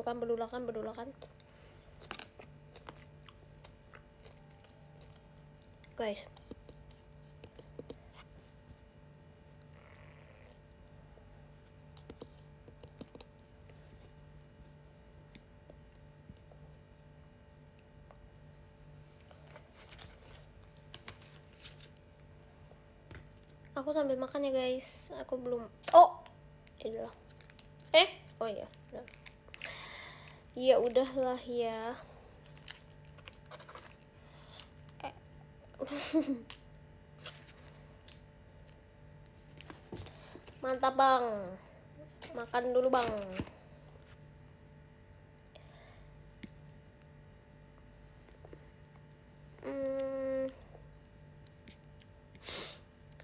Bukan bedulakan. Guys. Aku sambil makan ya guys. Aku belum. Oh, ini lah. Oh iya. Udah. Ya udahlah ya. Mantap bang. Makan dulu bang.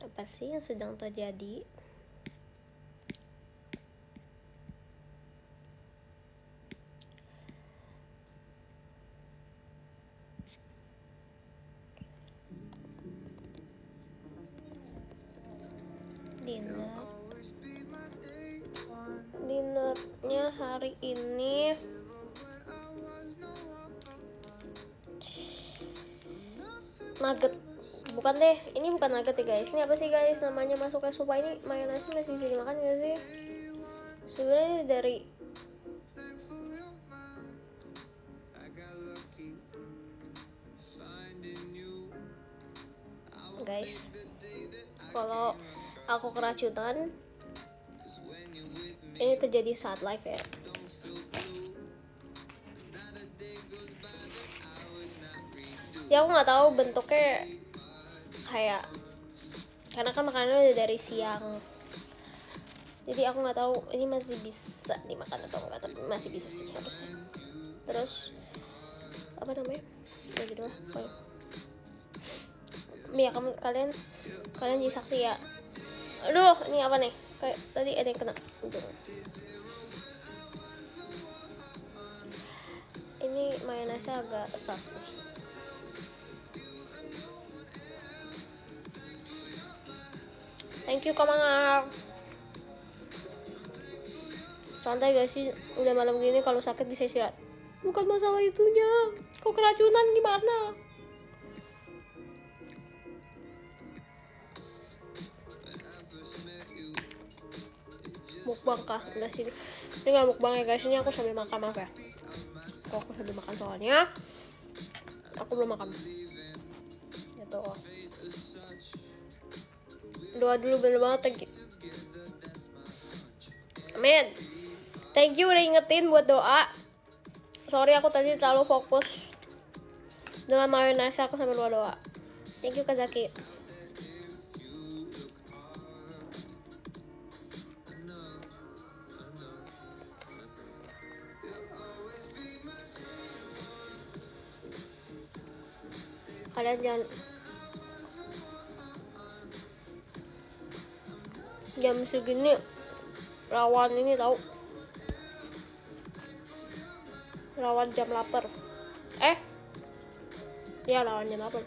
Apa sih yang sedang terjadi? Dinernya hari ini nugget. Bukan deh, ini bukan nugget ya guys. Ini apa sih guys namanya, masuk ke supa ini? Mayonnaise masih bisa dimakan gak sih? Sebenarnya dari guys, kalau aku keracunan ini terjadi saat live ya. Ya aku nggak tahu bentuknya kayak, karena kan makanannya udah dari siang, jadi aku nggak tahu ini masih bisa dimakan atau enggak, tapi masih bisa sih harusnya. Terus apa namanya? Ya gitu lah. Ya kalian jadi saksi ya. Aduh, ini apa nih? Kayak tadi ada yang kena ujung. Ini mayonnaise agak sos nih. Thank you Kamangar. Santai gak sih, udah malam gini, kalau sakit bisa istirahat. Bukan masalah itunya. Kok keracunan gimana? Mukbang kah? Enggak sih. Ini gak mukbang ya guys, ini aku sambil makan, maaf ya. Aku sambil makan soalnya aku belum makan. Gitu. Doa dulu, bener banget, thank you. Amin. Thank you udah ingetin buat doa. Sorry aku tadi terlalu fokus dengan mayonnaise, aku sambil doa. Thank you Kazaki. Kalian jangan jam segini rawan ini tahu, rawan jam lapar. Ya lawan jam lapar.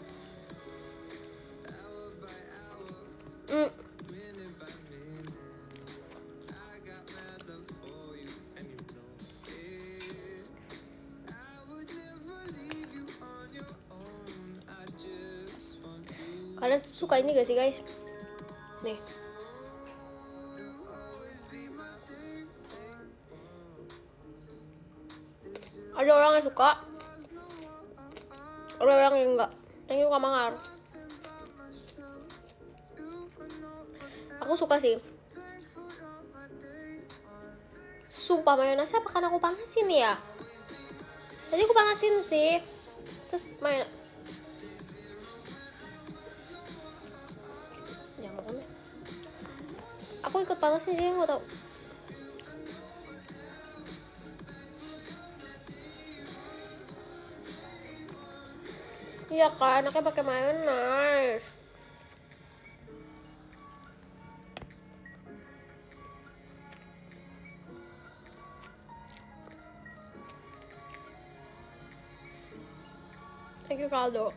Kalian suka ini gak sih guys? Nih. Ada orang yang suka, ada orang yang enggak. Thank you Kamangar. Aku suka sih. Sumpah mayonnaise apa karena aku panasin ya? Tadi aku panasin sih. Terus main. Jangan makan deh. Aku ikut panasin sih, nggak tahu. Iya kan, anaknya pakai mayonnaise. Thank you Kaldo.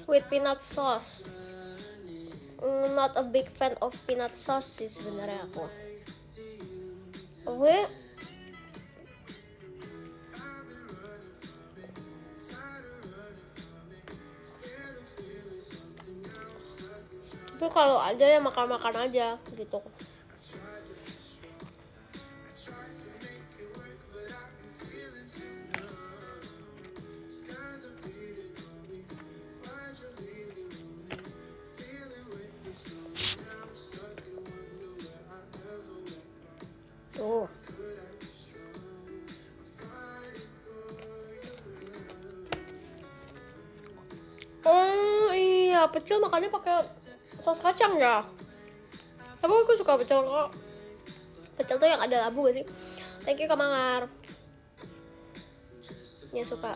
With peanut sauce. Not a big fan of peanut sauce sih sebenarnya aku. Oke. Tapi kalau ada ya makan-makan aja gitu. Tuh. Oh iya, pecel makannya pakai saus kacang ya. Tapi aku suka pecel kok. Pecel tuh yang ada labu gak sih? Thank you Kak Mangar. Ya suka.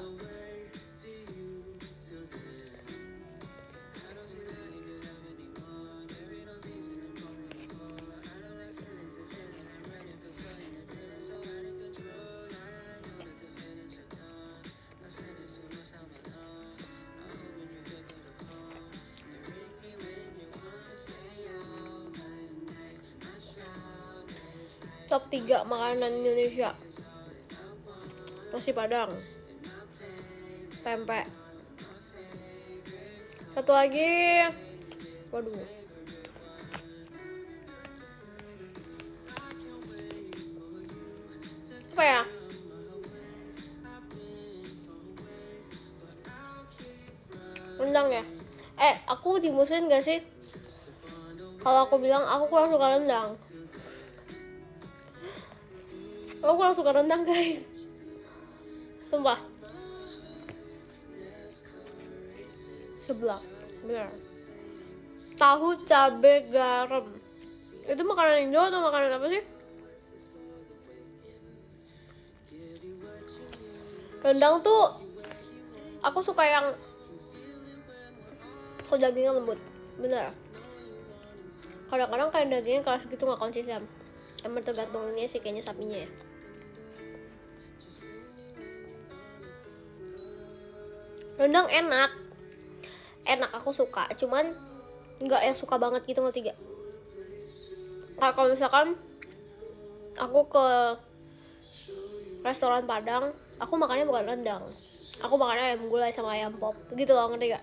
Top 3 makanan Indonesia. Nasi Padang, pempek. Satu lagi, waduh, apa ya? Rendang ya? Aku dimusuhin gak sih? Kalau aku bilang aku kurang suka rendang. Aku kurang suka rendang guys. Sumpah. Seblak, bener. Tahu, cabe, garam. Itu makanan Indo atau makanan apa sih? Rendang tuh aku suka yang dagingnya lembut, bener. Kadang-kadang kayak dagingnya keras gitu, nggak konsisten. Emang tergantung ini sih kayaknya sapinya ya. Rendang enak, aku suka, cuman nggak yang suka banget gitu, ngerti gak? Kayak kalau misalkan aku ke restoran Padang, aku makannya bukan rendang, aku makannya ayam gulai sama ayam pop gitu loh, ngerti gak?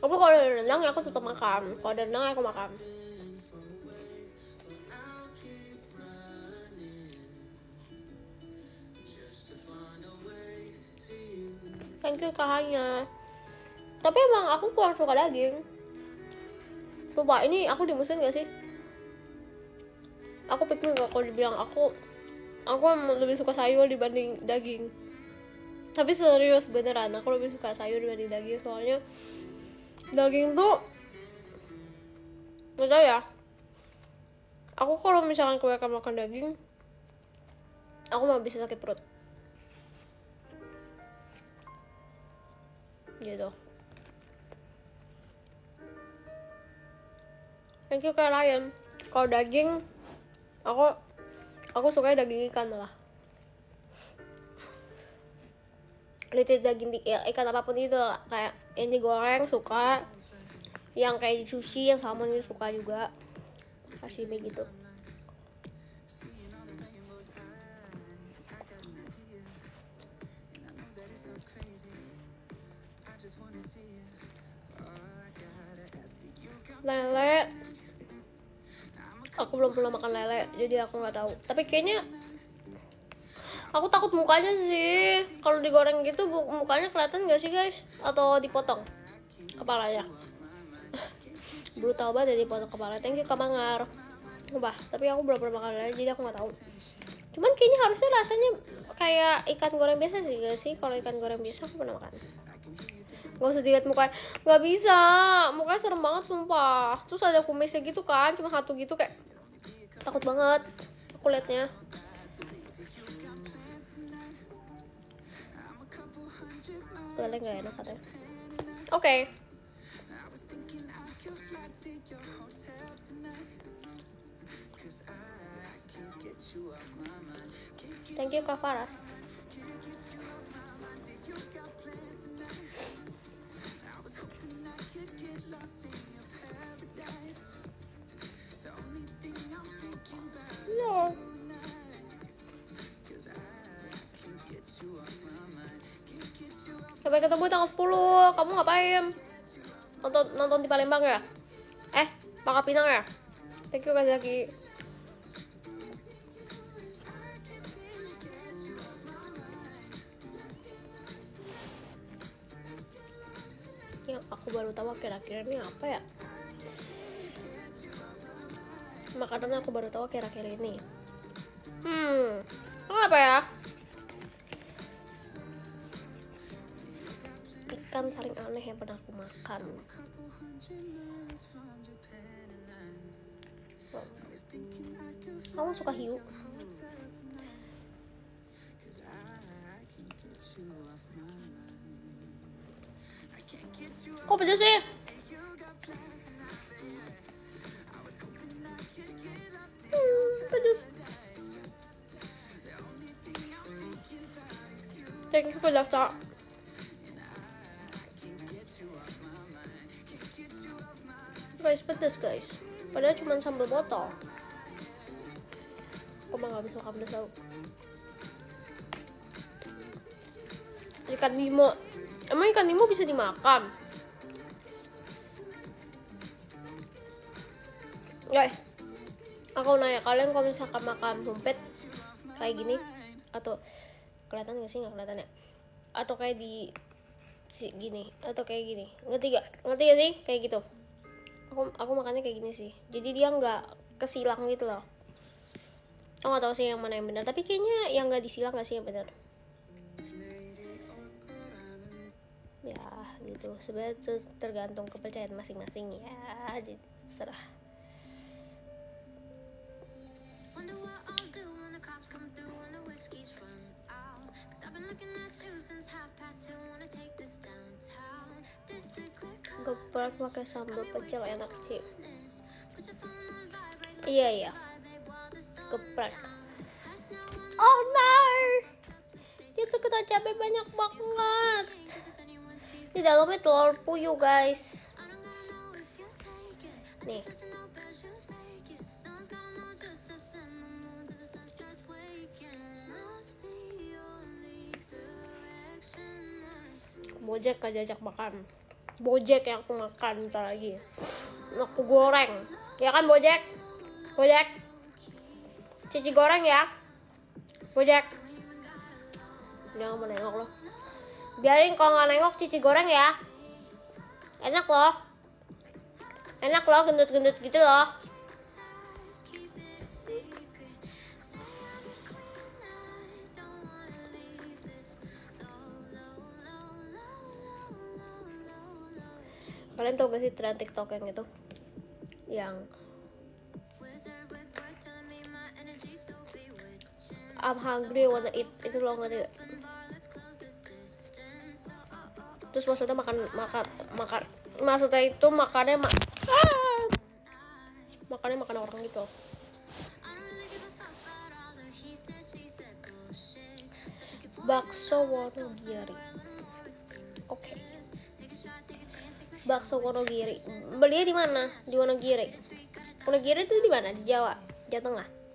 Tapi kalau ada rendang ya aku tetap makan, kalau ada rendang aku makan. Thank you Kak Hanya. Tapi emang aku kurang suka daging. Coba ini aku dimusuhin gak sih? Aku pikir gak kalau dibilang aku lebih suka sayur dibanding daging. Tapi serius beneran, aku lebih suka sayur dibanding daging. Soalnya daging tuh gak tau ya, aku kalau misalkan kebanyakan makan daging, aku malah bisa sakit perut gitu. Thank you Kak Ryan. Kalau daging, aku suka daging ikan malah. Lilit daging ya, ikan apapun itu, kayak yang digoreng suka, yang kayak di sushi, yang salmon itu suka juga, sashimi gitu. Lele, aku belum pernah makan lele, jadi aku nggak tahu. Tapi kayaknya aku takut mukanya sih, kalau digoreng gitu mukanya kelihatan nggak sih guys? Atau dipotong kepalanya? Brutal banget ya dipotong kepala. Thank you Kak Mangar. Tapi aku belum pernah makan lele, jadi aku nggak tahu. Cuman kayaknya harusnya rasanya kayak ikan goreng biasa sih, gak sih? Kalau ikan goreng biasa aku pernah makan. Gak usah dilihat mukanya, nggak bisa, mukanya serem banget sumpah. Terus ada kumisnya gitu kan, cuma satu gitu, kayak takut banget aku liatnya. Lele nggak enak katanya. Oke. Thank you Kak Farah. No. Sampai ketemu tanggal 10. Kamu ngapain? Nonton di Palembang ya? Pangkal Pinang ya? Thank you Kak Zaki. Yang aku baru tahu akhir-akhir ini apa ya? Makanan aku baru tahu akhir-akhir ini. Apa ya? Ikan paling aneh yang pernah aku makan. Kamu suka hiu? Kok pedes sih? Pedes. Thank you pedas tak? Guys, pedes guys. Padahal cuma sambal botol. Aku mah gak bisa makan pedas tau. Ikan Nemo. Emang ikan Nemo bisa dimakan? Guys, aku nanya kalian kalau misalkan makan rumpet kayak gini, atau kelihatan gak sih? Nggak kelihatan ya? Atau kayak di gini, atau kayak gini, ngerti gak sih? Kayak gitu. Aku makannya kayak gini sih. Jadi dia nggak kesilang gitu loh. Aku nggak tahu sih yang mana yang benar, tapi kayaknya yang nggak disilang nggak sih yang benar. Ya gitu, sebenarnya itu tergantung kepercayaan masing-masing ya, jadi serah. Geprek pakai sambal pecel enak sih. Iya geprek. Oh no, itu kena cabai banyak banget. Di dalamnya telur puyuh guys. Nih. Bojek aja ajak makan. Bojek yang aku makan ntar lagi. Aku goreng. Ya kan Bojek? Cici goreng ya. Bojek. Jangan mau nengok loh. Biarin kalau nggak nengok Cici goreng ya. Enak loh, gendut-gendut gitu loh. Kalian tau gak sih tren TikTok yang itu? Yang I'm hungry, wanna eat. Itu loh nggak tidak? Terus maksudnya makan maksudnya itu makannya makan orang gitu. Bakso Wonogiri. Oke. Bakso Wonogiri. Belinya di mana? Di Wonogiri. Wonogiri itu di mana? Di Jawa Tengah.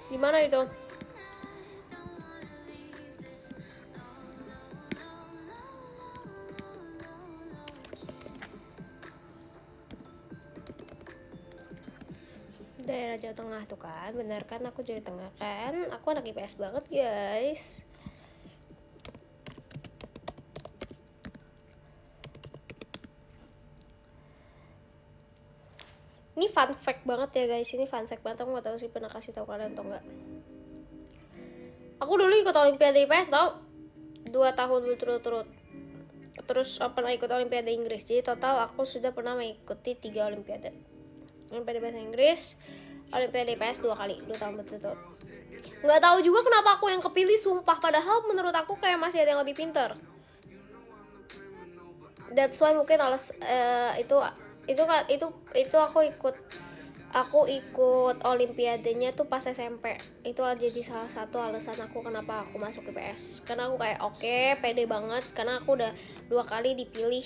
Di mana itu? Daerah Jawa Tengah tuh kan, benar kan? Aku Jawa Tengah kan? Aku anak IPS banget guys. Ini fun fact banget ya guys, ini fun fact banget. Aku nggak tahu sih pernah kasih tahu kalian atau enggak. Aku dulu ikut Olimpiade IPS tau, 2 tahun berturut-turut. Terus pernah ikut Olimpiade Inggris. Jadi total aku sudah pernah mengikuti 3 Olimpiade. Olimpiade Bahasa Inggris, Olimpiade IPS 2 kali, 2 tahun berturut-turut. Nggak tahu juga kenapa aku yang kepilih, sumpah. Padahal menurut aku kayak masih ada yang lebih pintar. That's why mungkin itu aku ikut Olimpiadenya tuh pas SMP. Itu jadi salah satu alasan aku kenapa aku masuk IPS. Karena aku kayak oke, pede banget karena aku udah 2 kali dipilih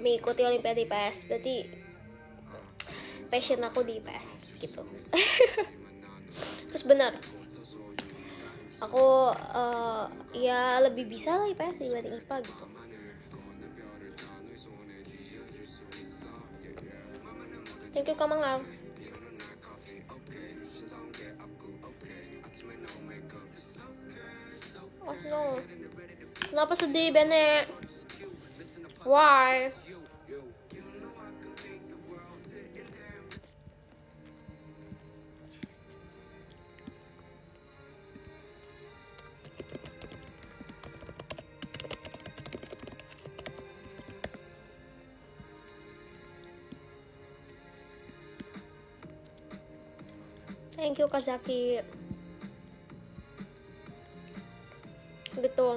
mengikuti Olimpiade IPS. Berarti passion aku di IPS gitu. Terus benar, aku ya lebih bisa lah IPS dibanding IPA gitu. Thank you Kamangal. Oh no, kenapa sedih Bene? Why? Thank you Kazaki. Gitu.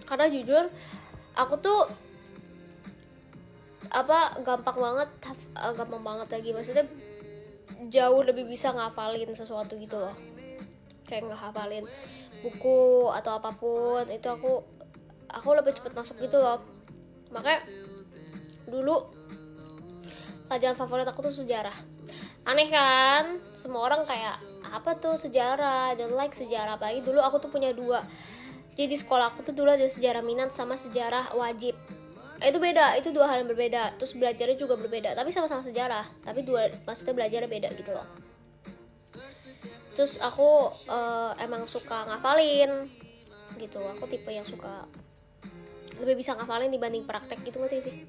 Karena jujur aku tuh gampang banget lagi, maksudnya jauh lebih bisa ngafalin sesuatu gitu loh. Kayak ngehafalin buku atau apapun itu aku lebih cepet masuk gitu loh. Makanya dulu pelajaran favorit aku tuh sejarah. Aneh kan, semua orang kayak apa tuh sejarah, don't like sejarah. Apalagi dulu aku tuh punya 2. Jadi di sekolah aku tuh dulu ada sejarah minat sama sejarah wajib. Itu beda, itu 2 hal yang berbeda. Terus belajarnya juga berbeda, tapi sama-sama sejarah, tapi maksudnya belajarnya beda gitu loh. Terus aku emang suka ngafalin gitu. Aku tipe yang suka lebih bisa ngafalin dibanding praktek gitu, ngerti sih?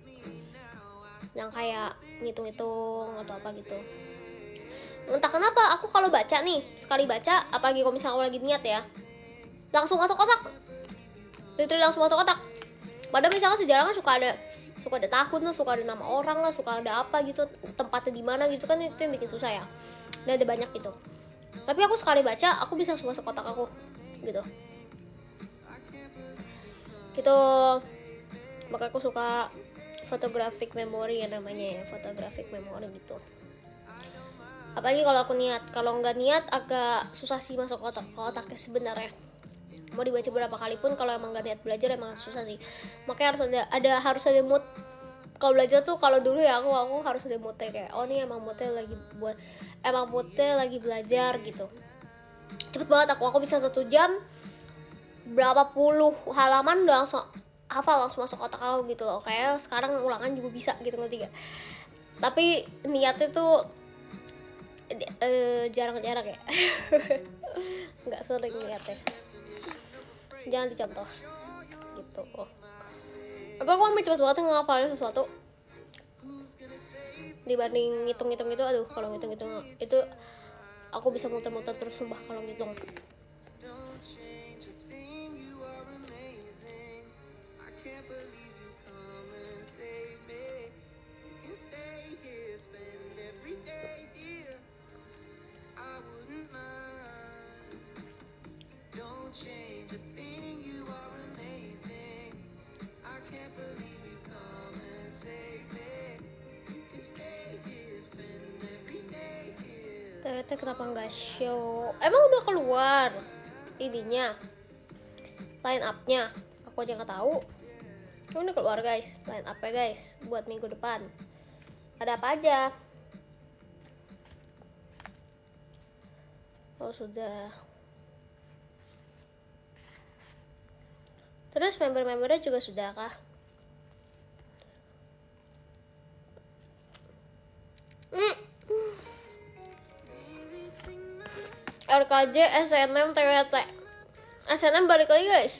Yang kayak ngitung-ngitung atau apa gitu. Entah kenapa aku kalau baca nih, sekali baca, apalagi kalau misalnya aku lagi niat ya, langsung masuk otak. Literally langsung masuk otak. Padahal misalnya sejarah kan suka ada tahun lah, suka ada nama orang lah, suka ada apa gitu, tempatnya di mana gitu kan, itu yang bikin susah ya. Dan ada banyak gitu. Tapi aku sekali baca, aku bisa langsung masuk otak aku gitu. Gitu. Makanya aku suka photographic memory ya namanya ya, photographic memory gitu. Apalagi kalau aku niat. Kalau nggak niat agak susah sih masuk otaknya sebenarnya. Mau dibaca berapa kali pun kalau emang nggak niat belajar emang susah sih. Makanya harus ada mood. Kalau belajar tuh, kalau dulu ya aku harus ada moodnya, kayak oh nih emang moodnya lagi belajar gitu. Cepet banget aku bisa 1 jam berapa puluh halaman udah langsung hafal, langsung masuk otak aku gitu loh. Kayak sekarang ulangan juga bisa gitu, ngerti gak? Tapi niatnya tuh jarang-jarang ya. Nggak sering niatnya, jangan dicontoh gitu. Apa aku ambil cepet banget ngapalin sesuatu dibanding ngitung-ngitung itu. Aduh, kalau ngitung-ngitung itu aku bisa muter-muter terus sumpah kalau ngitung. Ternyata kenapa nggak show? Emang udah keluar ininya, line up-nya? Aku aja nggak tahu. Udah keluar guys, line up-nya guys buat minggu depan. Ada apa aja? Oh sudah. Terus member-membernya juga sudah kah? RKJ, SNM, TWT. SNM balik lagi guys.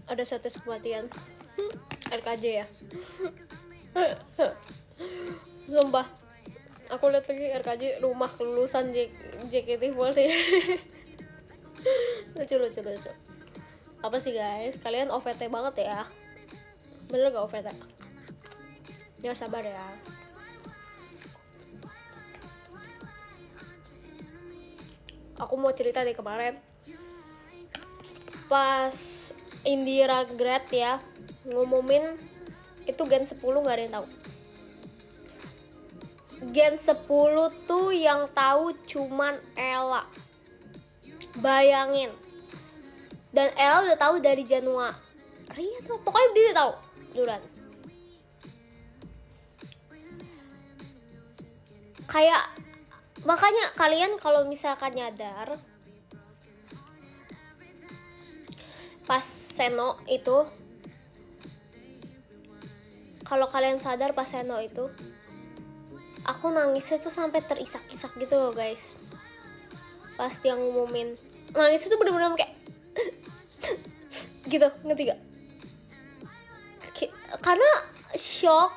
ada setes kematian. RKJ ya. Sumpah, aku lihat lagi RKJ rumah kelulusan JKT48. lucu. Apa sih guys, kalian OVT banget ya? Bener gak OVT? Ya sabar ya. Aku mau cerita deh kemarin pas Indira grad ya ngumumin itu Gen 10, gak ada yang tahu. Gen 10 tuh yang tahu cuman Ella. Bayangin. Dan Ella udah tahu dari Januari tuh, pokoknya dia udah tahu duluan. Kayak makanya kalian kalau misalkan nyadar pas Seno itu, kalau kalian sadar pas Seno itu, aku nangisnya tuh sampai terisak-isak gitu loh guys. Pas dia ngumumin, nangisnya tuh bener-bener kayak gitu, ngerti gak? Karena shock.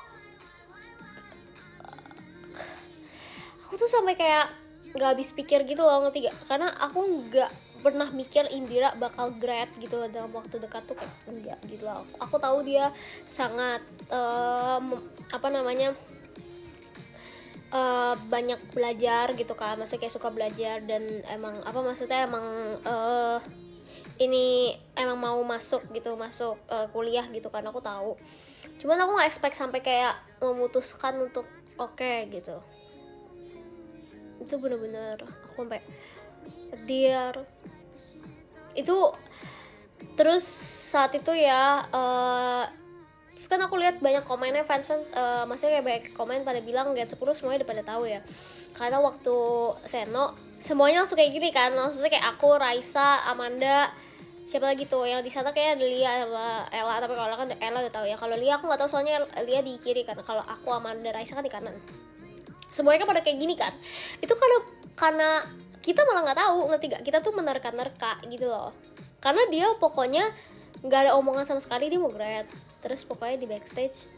Aku tuh sampai kayak gak habis pikir gitu loh, ngerti gak? Karena aku gak pernah mikir Indira bakal grad gitu dalam waktu dekat tuh, kayak enggak gitu loh. Aku tahu dia sangat banyak belajar gitu kan, maksudnya kayak suka belajar dan emang ini emang mau masuk kuliah gitu kan, aku tahu. Cuman aku nggak expect sampai kayak memutuskan untuk oke gitu. Itu bener-bener aku sampai dear itu. Terus saat itu ya terus kan aku lihat banyak komennya fans maksudnya kayak banyak komen pada bilang Gen 10 semuanya udah pada tahu ya, karena waktu Seno semuanya langsung kayak gini kan, maksudnya kayak aku, Raisa, Amanda, siapa lagi tuh yang di sana kayak ada Lia sama Ella, tapi kalau kan Ella udah tahu ya. Kalau Lia aku nggak tahu soalnya Lia di kiri kan, kalau aku, Amanda, Raisa kan di kanan. Semuanya kan pada kayak gini kan. Itu karena kita malah nggak tahu, ngerti gak? Kita tuh menerka-nerka gitu loh. Karena dia pokoknya nggak ada omongan sama sekali dia mau grad. Terus pokoknya di backstage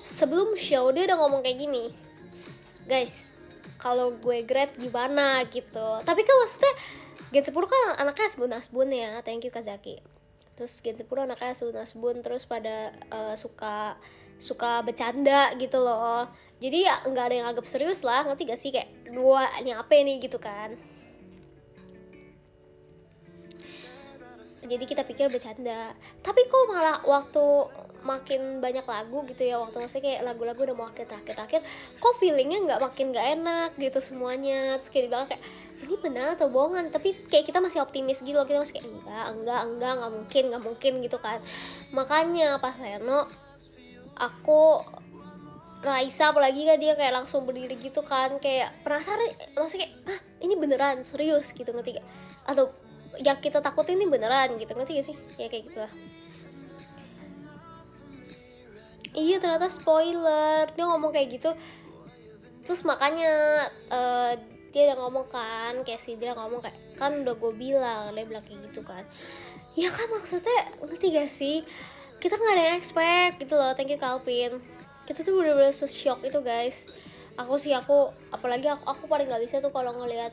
sebelum show dia udah ngomong kayak gini, guys, kalau gue grad gimana gitu. Tapi kan maksudnya Gen 10 kan anaknya asbun ya, thank you Kazaki. Terus Gen 10 anaknya asbun terus pada suka bercanda gitu loh. Jadi ya nggak ada yang anggap serius lah, ngerti gak sih, kayak dua ini apa nih gitu kan. Jadi kita pikir bercanda, tapi kok malah waktu makin banyak lagu gitu ya, waktu maksudnya kayak lagu-lagu udah mau terakhir, kok feelingnya makin nggak enak gitu semuanya. Terus kayak dibilang kayak ini benar atau bohongan, tapi kayak kita masih optimis gitu loh, kita masih kayak enggak mungkin gitu kan. Makanya pas Seno aku, Raisa apalagi kan dia kayak langsung berdiri gitu kan, kayak penasaran, maksudnya kayak ini beneran serius gitu, ngerti gak? Atau yang kita takutin ini beneran gitu, ngerti gak sih? Ya kayak gitu lah. Iya ternyata spoiler, dia ngomong kayak gitu. Terus makanya dia udah ngomong kan, kayak Sidra ngomong kayak kan udah gue bilang, dia bilang kayak gitu kan. Ya kan maksudnya ngerti gak sih? Kita nggak ada yang expect gitu loh. Thank you Calvin. Kita tuh bener-bener se-shock itu guys. Aku apalagi aku paling nggak bisa tuh kalau ngelihat,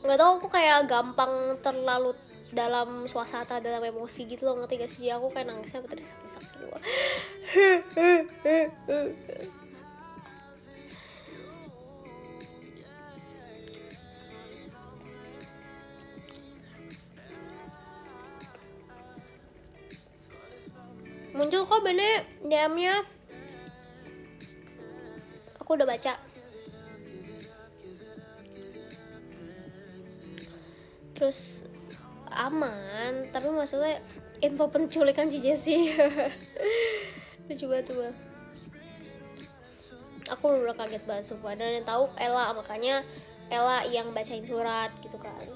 nggak tahu, aku kayak gampang terlalu dalam suasana, dalam emosi gitu loh, ngerti gak sih? Aku kayak nangisnya terisak-isak gitu. Muncul kok bener DM-nya, aku udah baca. Terus aman, tapi maksudnya info penculikan si Jessie. coba aku udah kaget banget sumpah. Dan yang tahu Ella, makanya Ella yang bacain surat gitu kan.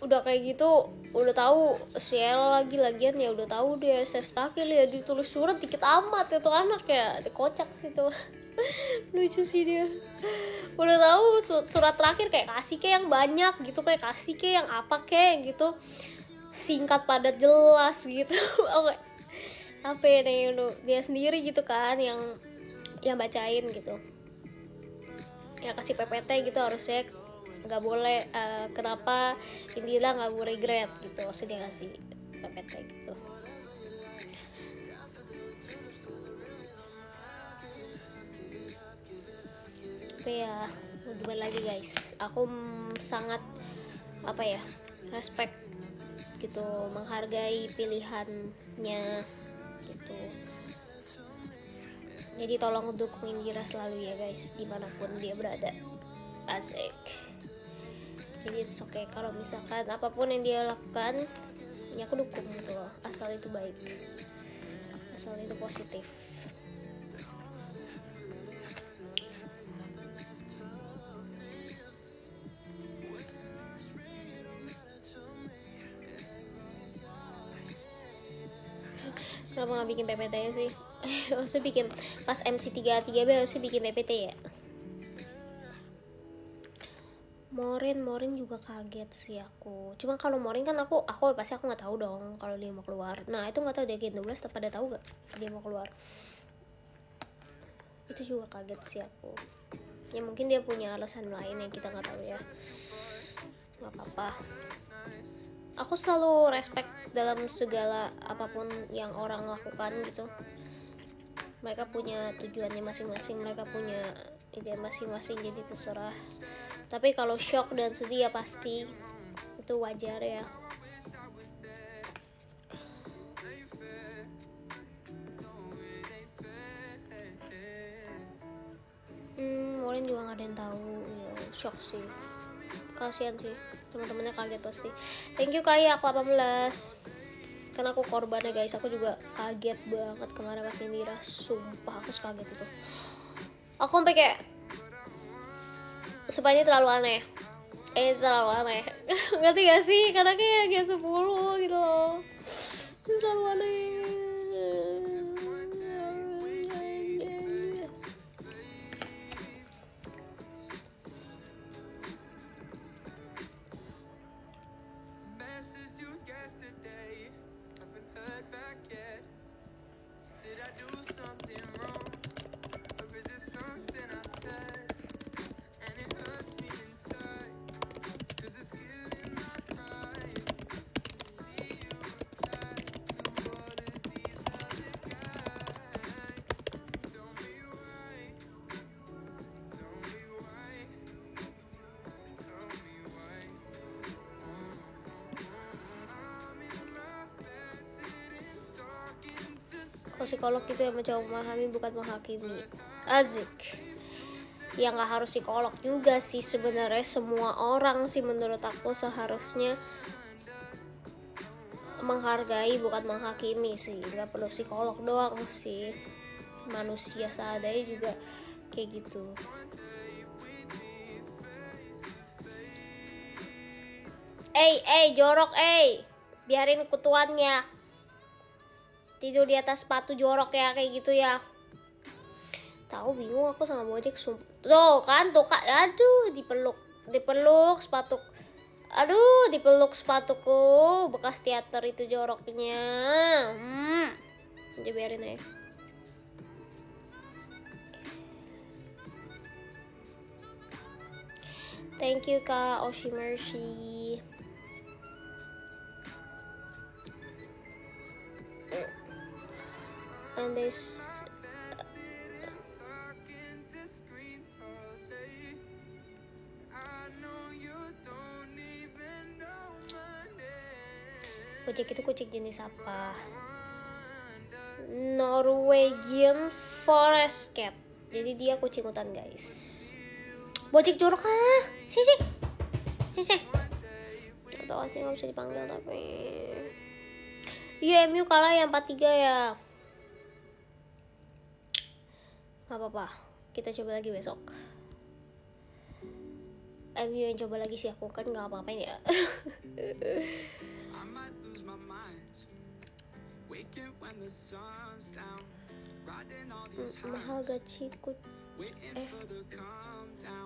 udah kayak gitu, udah tahu Sheila lagian ya udah tahu dia Sefstakil ya, ditulis surat dikit amat itu anak ya, kocak gitu. Lucu sih dia, udah tahu surat terakhir kayak kasih kayak yang banyak gitu, kayak kasih kayak yang apa kayak gitu, singkat padat jelas gitu. Oke, apa ya nih, dia sendiri gitu kan yang bacain gitu, yang kasih PPT gitu, harusnya nggak boleh, kenapa Indira nggak gue regret gitu, maksudnya ngasih PPT gitu. Tapi ya gimana lagi guys, aku sangat apa ya, respect gitu, menghargai pilihannya gitu. Jadi tolong dukung Indira selalu ya guys, dimanapun dia berada. Asik. Jadi it's okay kalau misalkan apapun yang dia lakukan ya aku dukung gitu loh, asal itu baik, asal itu positif. Kenapa nggak bikin PPT sih? Harusnya bikin pas MC 33B, harusnya bikin PPT ya. Morin juga kaget sih aku. Cuma kalau Morin kan aku pasti aku nggak tahu dong kalau dia mau keluar. Nah itu nggak tahu dia Gen 12 pada tahu nggak dia mau keluar. Itu juga kaget sih aku. Ya mungkin dia punya alasan lain yang kita nggak tahu ya. Nggak apa-apa. Aku selalu respect dalam segala apapun yang orang lakukan gitu. Mereka punya tujuannya masing-masing, mereka punya ide masing-masing, jadi terserah. Tapi kalau shock dan sedih ya pasti itu wajar ya. Morin juga nggak ada yang tahu ya, shock sih, kasihan sih, teman-temannya kaget pasti. Thank you Kayak 18, karena aku korbannya guys, aku juga kaget banget kemarin pas Indira, sumpah aku kaget itu, aku sampai kayak sepanjang terlalu aneh, ngerti gak sih, karena kayak 10 gitu loh, terlalu aneh. Psikolog itu yang mencoba memahami bukan menghakimi. Asik. Ya nggak harus psikolog juga sih sebenarnya, semua orang sih menurut aku seharusnya menghargai bukan menghakimi sih, nggak perlu psikolog doang sih, manusia seadanya juga kayak gitu. Jorok biarin kutuannya tidur di atas sepatu jorok ya, kayak gitu ya. Tahu bingung aku sama Bojek, tuh kan, aduh dipeluk sepatu, aduh dipeluk sepatuku bekas teater itu joroknya. Udah biarin aja. Thank you Kak Oshi Mercy. And this kucing itu kucing jenis apa? Norwegian Forest Cat. Jadi dia kucing hutan guys. Bojek jorok sih. Atau sih nggak bisa dipanggil tapi. Iya MU kalah ya 4-3 ya. Gak apa-apa, kita coba lagi besok. Ayo yang coba lagi sih, aku kan nggak apa-apain ya. Mahal gak cikut?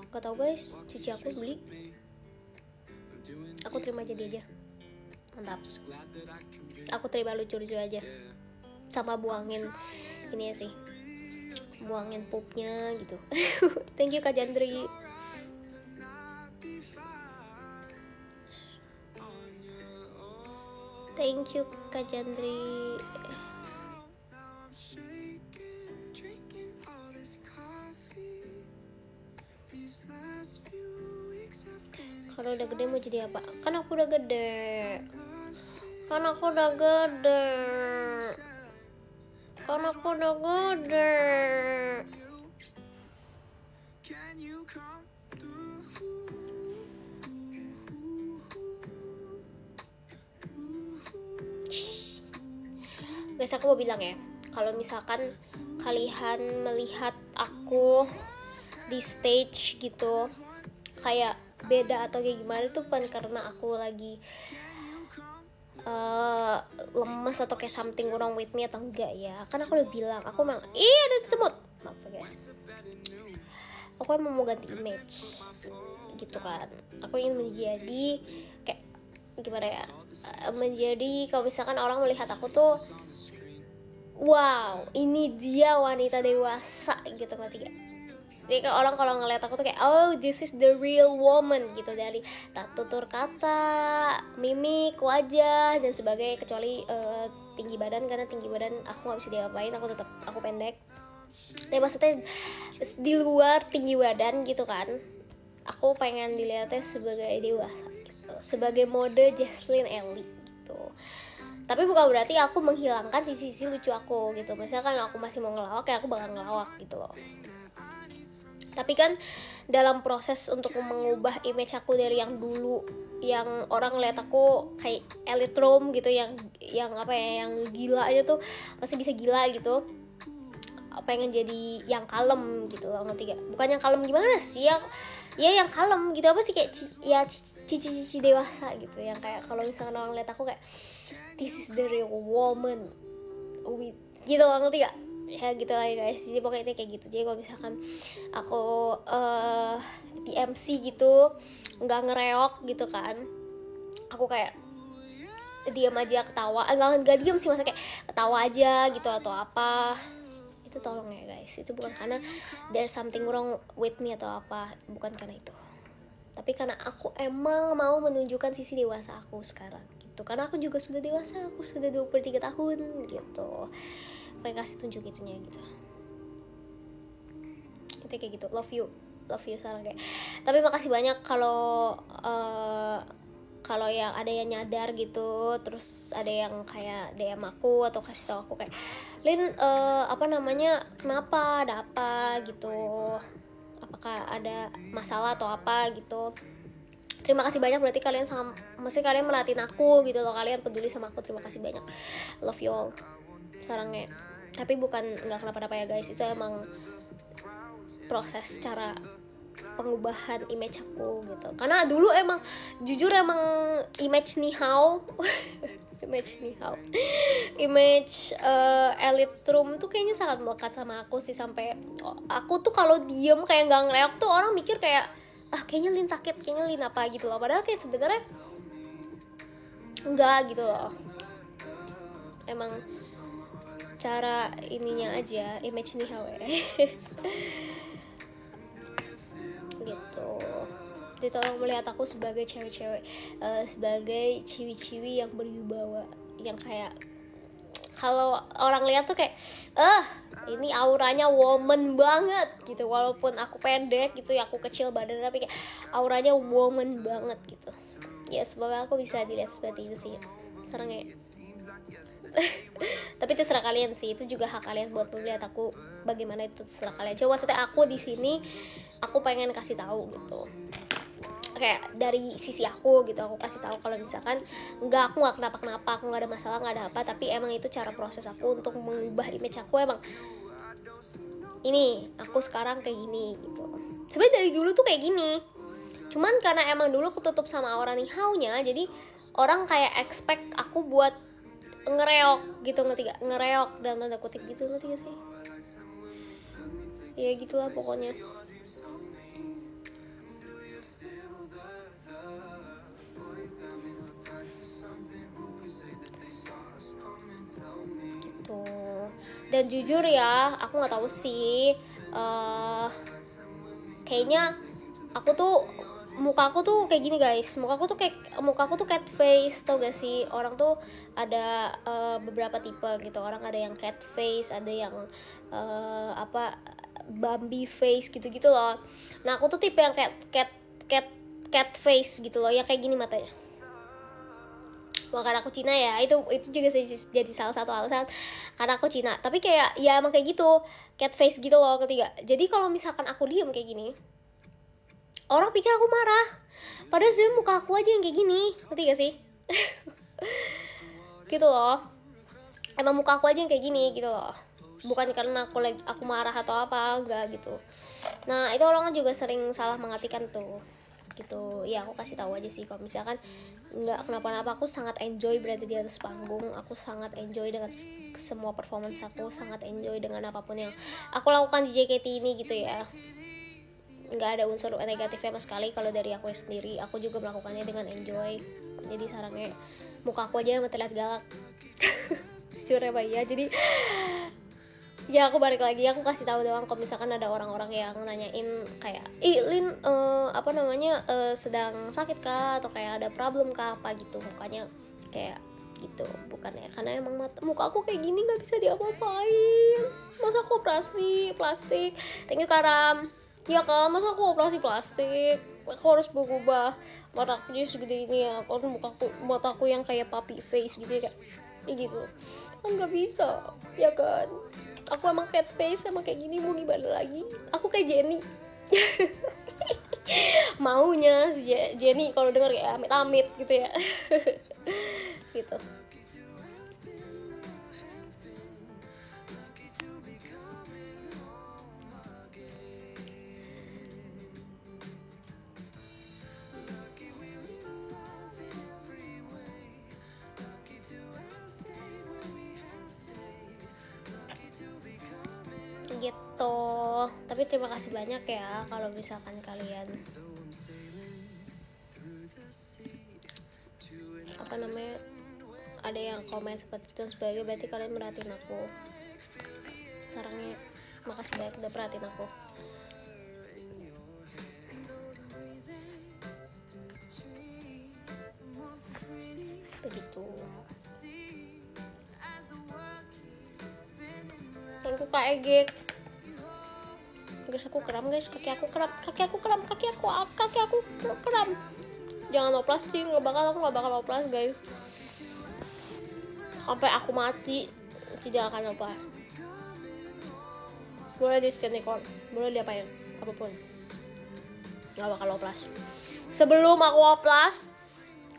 Gak tau guys, cici aku beli. Aku terima jadi aja. Mantap. Aku terima lucu-lucu aja. Sama buangin ini ya sih, buangin pupnya gitu. Thank you Kak Jandri. Thank you Kak Jandri. Kalau udah gede mau jadi apa? Kan aku udah gede. Kan aku udah gede. Guys, aku mau bilang ya, kalau misalkan kalian melihat aku di stage gitu kayak beda atau kayak gimana, itu bukan karena aku lagi lemes atau kayak something wrong with me atau enggak ya. Kan aku udah bilang, aku emang ada semut, maaf ya guys, aku emang mau ganti image gitu kan. Aku ingin menjadi kayak gimana ya, menjadi kalau misalkan orang melihat aku tuh, wow, ini dia wanita dewasa gitu, ngerti gak? Jadi orang kalau ngeliat aku tuh kayak, oh this is the real woman gitu, dari tutur kata, mimik, wajah dan sebagainya, kecuali tinggi badan, karena tinggi badan aku nggak bisa diapain, aku pendek. Tapi maksudnya di luar tinggi badan gitu kan, aku pengen dilihatnya sebagai dewasa gitu, sebagai mode Jesslyn Ellie gitu. Tapi bukan berarti aku menghilangkan sisi-sisi lucu aku gitu. Misalkan aku masih mau ngelawak, ya aku bakal ngelawak gitu loh. Tapi kan dalam proses untuk mengubah image aku dari yang dulu, yang orang lihat aku kayak elite room gitu, yang apa ya, yang gila aja tuh, masih bisa gila gitu, pengen jadi yang kalem gitu loh, ngerti gak? Bukan yang kalem gimana sih ya, yang kalem gitu, apa sih, kayak ya cici dewasa gitu, yang kayak kalau misalkan orang lihat aku kayak this is the real woman gitu loh, ngerti gak? Ya gitu lah ya guys, jadi pokoknya kayak gitu. Jadi kalau misalkan aku PMC gitu, nggak ngereok gitu kan, aku kayak diam aja ketawa, nggak diam sih, masa kayak ketawa aja gitu atau apa, itu tolong ya guys, itu bukan karena there's something wrong with me atau apa, bukan karena itu, tapi karena aku emang mau menunjukkan sisi dewasa aku sekarang gitu, karena aku juga sudah dewasa, aku sudah 23 tahun gitu, pengen kasih tunjuk itunya gitu. Itu kayak gitu, love you sekarang kayak. Tapi makasih banyak kalau yang ada yang nyadar gitu, terus ada yang kayak DM aku atau kasih tau aku kayak, Lin kenapa, ada apa gitu, apakah ada masalah atau apa gitu. Terima kasih banyak, berarti kalian kalian merhatiin aku gitu loh, kalian peduli sama aku, terima kasih banyak, love you all sarangnya. Tapi bukan nggak kenapa-napa ya guys, itu emang proses cara pengubahan image aku gitu. Karena dulu emang jujur image nihao image elite room tuh kayaknya sangat melekat sama aku sih, sampai aku tuh kalau diem kayak nggak ngereok tuh orang mikir kayak, kayaknya Lin sakit, kayaknya Lin apa gitu loh, padahal kayak sebenarnya enggak gitu loh. Emang cara ininya aja, image nihao gitu. Jadi tolong melihat aku sebagai cewek-cewek, sebagai ciwi-ciwi yang berwibawa, yang kayak kalau orang lihat tuh kayak, ini auranya woman banget gitu, walaupun aku pendek gitu ya, aku kecil badan, tapi kayak auranya woman banget gitu. Ya semoga aku bisa dilihat seperti itu sih sekarang ya. Tapi terserah kalian sih, itu juga hak kalian buat melihat aku bagaimana, itu terserah kalian. Cuma maksudnya aku di sini, aku pengen kasih tahu gitu, kayak dari sisi aku gitu, aku kasih tahu kalau misalkan aku nggak kenapa-kenapa, aku nggak ada masalah, nggak ada apa, tapi emang itu cara proses aku untuk mengubah image aku. Emang ini aku sekarang kayak gini gitu, sebenarnya dari dulu tuh kayak gini, Cuman karena emang dulu ketutup sama aura nihaunya, jadi orang kayak expect aku buat ngereok gitu, ngerti gak? Ngereok dalam tanda kutip gitu, ngerti gak sih? Ya gitulah pokoknya. Gitu. Dan jujur ya, aku nggak tahu sih. Kayaknya aku tuh mukaku tuh kayak gini guys. Mukaku tuh cat face, tau gak sih? Orang tuh ada beberapa tipe gitu. Orang ada yang cat face, ada yang Bambi face gitu-gitu loh. Nah, aku tuh tipe yang cat face gitu loh, yang kayak gini matanya. Karena aku Cina ya, itu juga jadi salah satu alasan karena aku Cina. Tapi kayak ya emang kayak gitu, cat face gitu loh ketiga. Jadi kalau misalkan aku diem kayak gini, orang pikir aku marah. Padahal sebenarnya muka aku aja yang kayak gini, ngerti gak sih? Gitu loh. Emang muka aku aja yang kayak gini gitu loh. Bukan karena aku marah atau apa, enggak gitu. Nah, itu orang juga sering salah mengartikan tuh. Gitu. Ya, aku kasih tahu aja sih kalau misalkan nggak kenapa-napa, aku sangat enjoy berada di atas panggung. Aku sangat enjoy dengan semua performance aku, sangat enjoy dengan apapun yang aku lakukan di JKT ini gitu ya. Nggak ada unsur negatifnya sama sekali. Kalau dari aku sendiri, aku juga melakukannya dengan enjoy. Jadi sarangnya muka aku aja yang terlihat galak. Jujur ya, Mbak ya. Jadi ya aku balik lagi, aku kasih tahu doang kalau misalkan ada orang-orang yang nanyain kayak Lin sedang sakit kah atau kayak ada problem kah apa gitu, mukanya kayak gitu. Bukan ya, karena emang muka aku kayak gini nggak bisa diapa-apain. Masa aku operasi plastik? Thank you Karam. Ya kan, masa aku operasi plastik? Aku harus berubah mata aku jadi segede ini ya, kalau mataku yang kayak puppy face gitu ya, kayak gitu kan nggak bisa ya kan. Aku emang cat face, emang kayak gini, mau gimana lagi? Aku kayak Jenny. Maunya si Jenny kalau denger ya amit-amit gitu ya. Gitu. Gitu. Tapi terima kasih banyak ya kalau misalkan kalian ada yang komen seperti itu dan sebagainya, berarti kalian merhatiin aku. Sarangnya makasih banyak udah perhatiin aku. Begitu. Thank you Kak Egek. Guys, aku kram guys, kaki aku kram. Jangan oplas sih, aku nggak bakal oplas guys. Sampai aku mati tidak akan oplas. Boleh di scan record, boleh diapain, apapun, nggak bakal oplas. Sebelum aku oplas,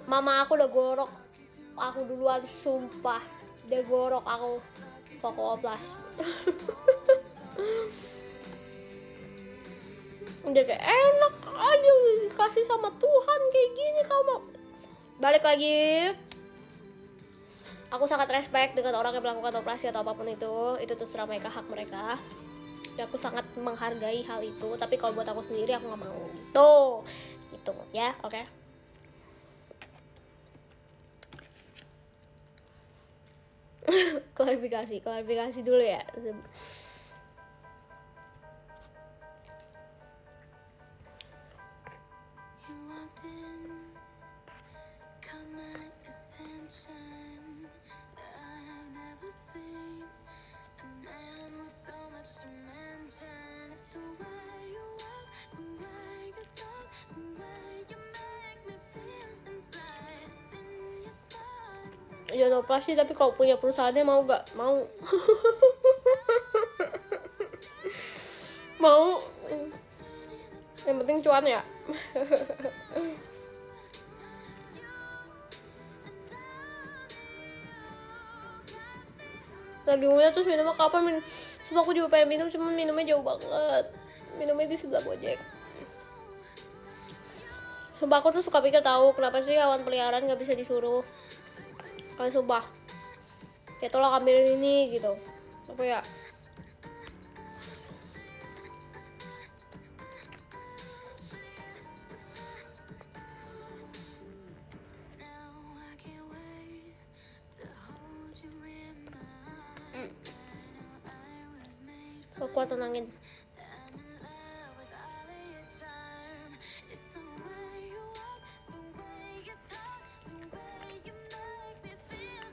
mama aku udah gorok aku duluan, sumpah. Dia gorok aku oplas. Udah kayak enak aja dikasih sama Tuhan kayak gini kamu. Balik lagi, aku sangat respect dengan orang yang melakukan operasi atau apapun itu terserah mereka, hak mereka. Dan aku sangat menghargai hal itu. Tapi kalau buat aku sendiri, aku nggak mau gitu ya, oke? Klarifikasi dulu ya. Jangan operasi, tapi kalau punya perusahaannya mau gak? Mau. Mau. Yang penting cuan ya. Lagi mulai terus minumnya kapan? Semua aku juga pengen minum, cuma minumnya jauh banget. Minumnya di sebelah Gojek. Sumpah aku tuh suka pikir tahu kenapa sih hewan peliharaan nggak bisa disuruh. Kalau sumpah, ya tolong ambilin ini gitu. Apa ya? Aku kuat tenangin.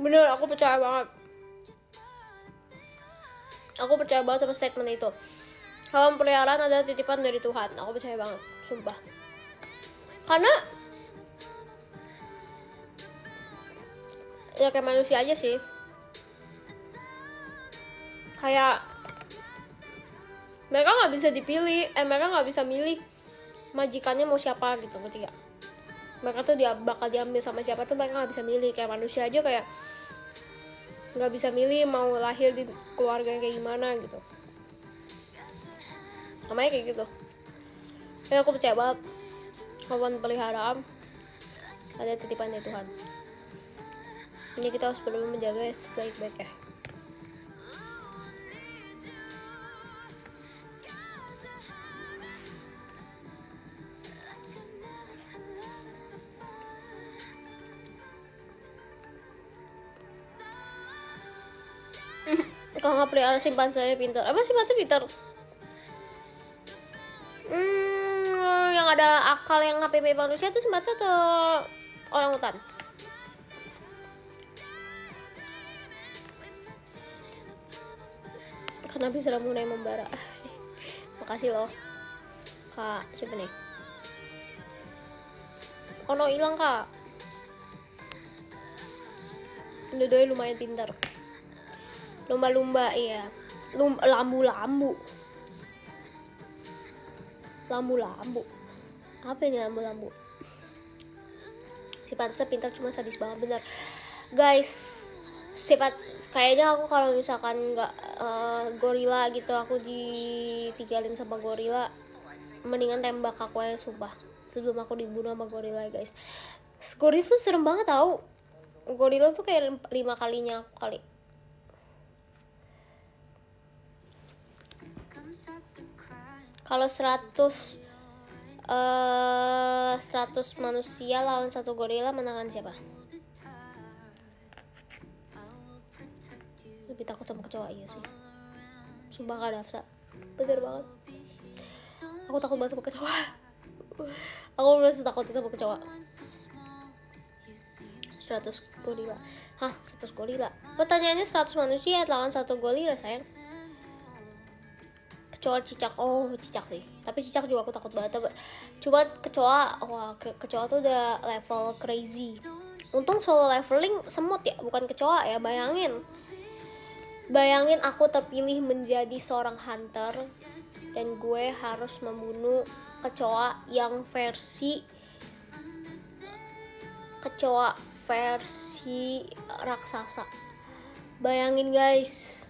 Bener, aku percaya banget. Aku percaya banget sama statement itu. Hewan peliharaan adalah titipan dari Tuhan. Aku percaya banget, sumpah. Karena ya kayak manusia aja sih. Kayak mereka nggak bisa dipilih, mereka nggak bisa milih majikannya mau siapa gitu, ngerti gak? Mereka tuh bakal diambil sama siapa tuh mereka nggak bisa milih. Kayak manusia aja kayak nggak bisa milih mau lahir di keluarga yang kayak gimana gitu. Namanya kayak gitu. Jadi aku percaya banget hewan peliharaan ada titipan dari Tuhan. Ini kita harus perlu menjaga sebaik-baiknya. Kalau nggak pelihara simpanse pintar. Apa simpanse pintar? Yang ada akal yang HPP manusia itu simpanse atau orang hutan? Kenapa bisa mulai membara? Makasih loh Kak, siapa nih? Kono hilang Kak. Doi lumayan pintar. Lumba-lumba iya. Lambu-lambu. Apa ini lambu-lambu? Simpanse pintar cuma sadis banget, bener. Guys, kayaknya aku kalau misalkan nggak gorila gitu, aku ditinggalin sama gorila, mendingan tembak aku aja sumpah sebelum aku dibunuh sama gorila guys. Gorila tuh serem banget tau. Gorila tuh kayak 5 kalinya aku kali. Kalau 100 manusia lawan 1 gorila, menangan siapa? Lebih takut sama kecoa, iya sih. Sumpah Kak Dafsa, bener banget. Aku takut banget sama kecoa. Aku bener takut itu sama kecoa. 100 gorila. Hah, 100 gorila? Pertanyaannya 100 manusia lawan 1 gorila sayang. Kecoa, cicak. Oh, cicak sih. Tapi cicak juga aku takut banget. Cuma kecoa, wah, kecoa tuh udah level crazy. Untung solo leveling semut ya, bukan kecoa ya. Bayangin aku terpilih menjadi seorang hunter dan gue harus membunuh kecoa yang versi raksasa. Bayangin guys,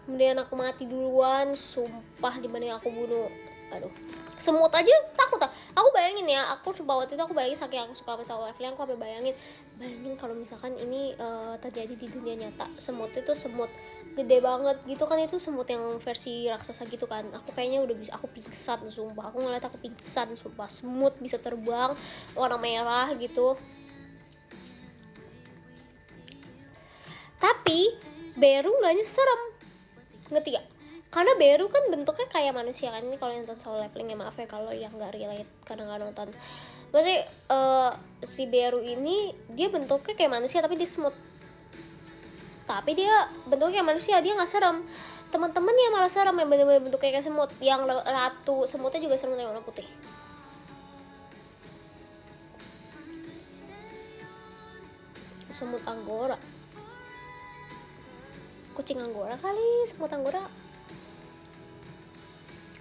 kemudian aku mati duluan, sumpah dibanding aku bunuh. Aduh, semut aja takut. Aku bayangin ya, aku coba waktu itu aku bayangin saking aku suka sama solo leveling, aku sampai bayangin kalau misalkan ini terjadi di dunia nyata. Semut itu semut gede banget gitu kan, itu semut yang versi raksasa gitu kan. Aku kayaknya udah bisa, aku pingsan sumpah. Aku ngeliat aku pingsan sumpah. Semut bisa terbang warna merah gitu. Tapi beru nggak serem, ngerti gak? Karena beru kan bentuknya kayak manusia kan. Ini kalau yang nonton solo leveling ya maaf ya kalau yang nggak relate karena nggak nonton. Maksudnya si beru ini dia bentuknya kayak manusia tapi dia semut. Tapi dia bentuknya kayak manusia, dia nggak serem. Teman-temannya malah serem, yang bener-bener bentuknya kayak semut. Yang ratu semutnya juga serem, yang warna putih. Semut anggora. Kucing anggora kali, semut anggora.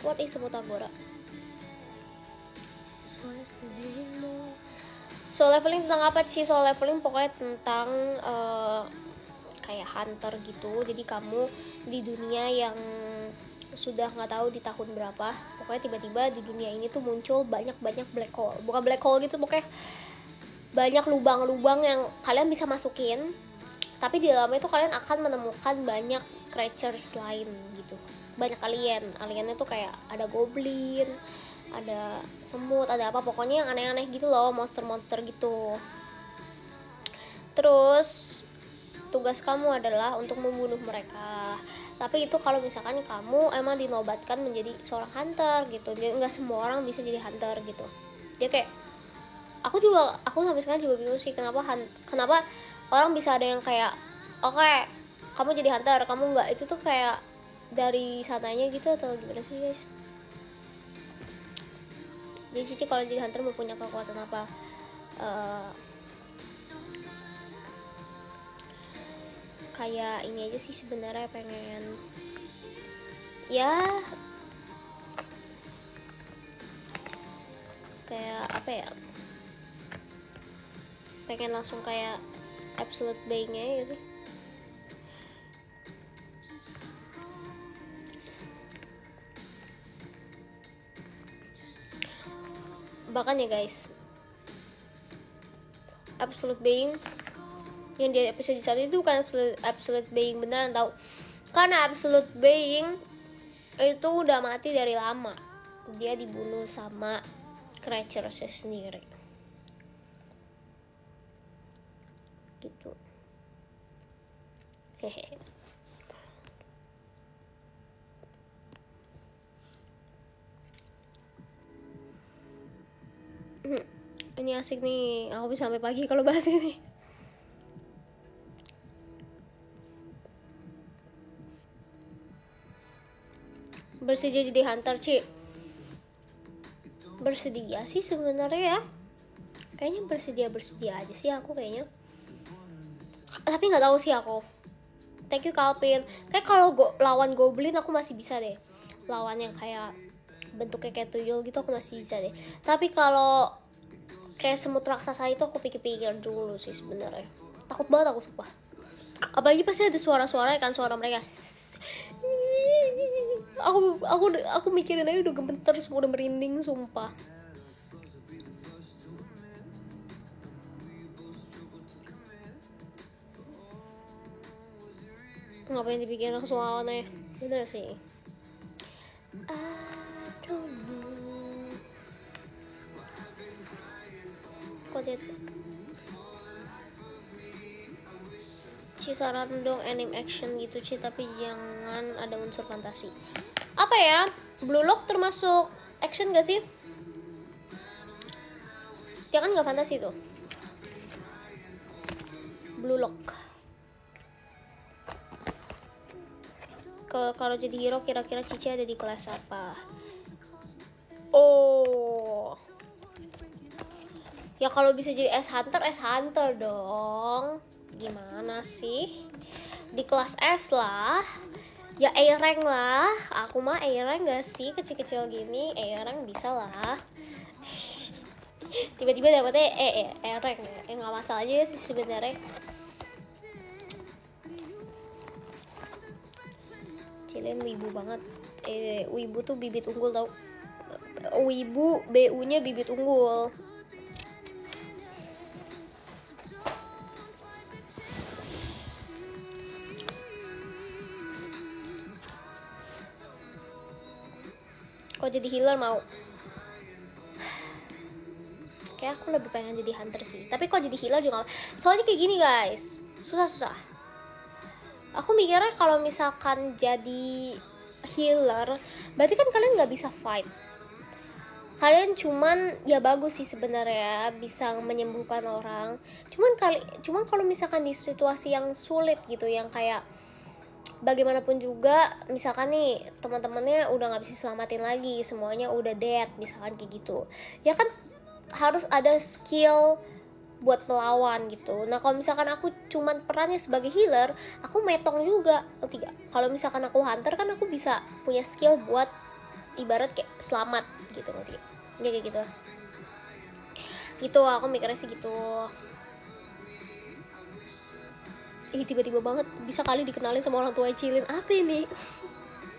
What is semut anggora? Soul leveling tentang apa sih? Soul leveling pokoknya tentang kayak hunter gitu. Jadi kamu di dunia yang sudah nggak tahu di tahun berapa, pokoknya tiba-tiba di dunia ini tuh muncul banyak black hole, bukan black hole gitu, pokoknya banyak lubang-lubang yang kalian bisa masukin, tapi di dalamnya itu kalian akan menemukan banyak creatures lain gitu, banyak aliennya tuh kayak ada goblin, ada semut, ada apa, pokoknya yang aneh-aneh gitu loh, monster gitu. Terus tugas kamu adalah untuk membunuh mereka, tapi itu kalau misalkan kamu emang dinobatkan menjadi seorang hunter gitu. Jadi nggak semua orang bisa jadi hunter gitu. Dia kayak aku sampai sekarang juga bingung sih kenapa orang bisa ada yang kayak oke, kamu jadi hunter, kamu nggak, itu tuh kayak dari sananya gitu atau gimana sih guys? Jadi Cici kalau jadi hunter mau punya kekuatan apa? Kayak ini aja sih sebenarnya, pengen ya kayak apa ya, pengen langsung kayak absolute being-nya gitu sih. Bahkan ya guys, absolute being yang di episode 1 itu bukan absolute being beneran tau, karena absolute being itu udah mati dari lama, dia dibunuh sama creature-nya sendiri gitu. Hehe. Ini asik nih, aku bisa sampai pagi kalau bahas ini. Bersedia jadi hunter, Ci? Bersedia sih sebenarnya ya, kayaknya bersedia aja sih aku kayaknya, tapi nggak tahu sih aku. Thank you Calvin. Kayak kalau lawan goblin aku masih bisa deh, lawan yang kayak bentuknya kayak tuyul gitu aku masih bisa deh, tapi kalau kayak semut raksasa itu aku pikir-pikir dulu sih sebenarnya, takut banget aku sumpah, apalagi pasti ada suara-suara kan, suara mereka. Aku mikirin aja udah gemeter, udah merinding sumpah. Ngapain dibikin langsung lawannya, bener sih. Kok dia Ci saran dong anime action gitu Ci, tapi jangan ada unsur fantasi. Apa ya, Blue Lock termasuk action gak sih? Dia kan gak fantasi tuh Blue Lock. Kalau jadi hero kira-kira Cici ada di kelas apa? Oh ya, kalau bisa jadi S Hunter dong. Gimana sih? Di kelas S lah. Ya A rank lah. Aku mah A rank gak sih, kecil-kecil gini A rank bisa lah. Tiba-tiba dapetnya A rank ya, nggak masalah aja sih sebenarnya. Cilin wibu banget. Wibu tuh bibit unggul tau. Wibu BU-nya bibit unggul. Kok jadi healer mau? Kayak aku lebih pengen jadi hunter sih, tapi kok jadi healer juga. Soalnya kayak gini guys, susah. Aku mikirnya kalau misalkan jadi healer, berarti kan kalian nggak bisa fight. Kalian cuman ya bagus sih sebenarnya bisa menyembuhkan orang. Cuman kalau misalkan di situasi yang sulit gitu, yang kayak bagaimanapun juga, misalkan nih teman-temannya udah nggak bisa selamatin lagi, semuanya udah dead misalkan kayak gitu, ya kan harus ada skill buat melawan gitu. Nah kalau misalkan aku cuman perannya sebagai healer, aku metong juga. Kalau misalkan aku hunter kan aku bisa punya skill buat ibarat kayak selamat gitu, ngerti ya, kayak gitu aku mikirnya sih gitu. Tiba-tiba banget bisa kali dikenalin sama orang tua Cilin, apa ini?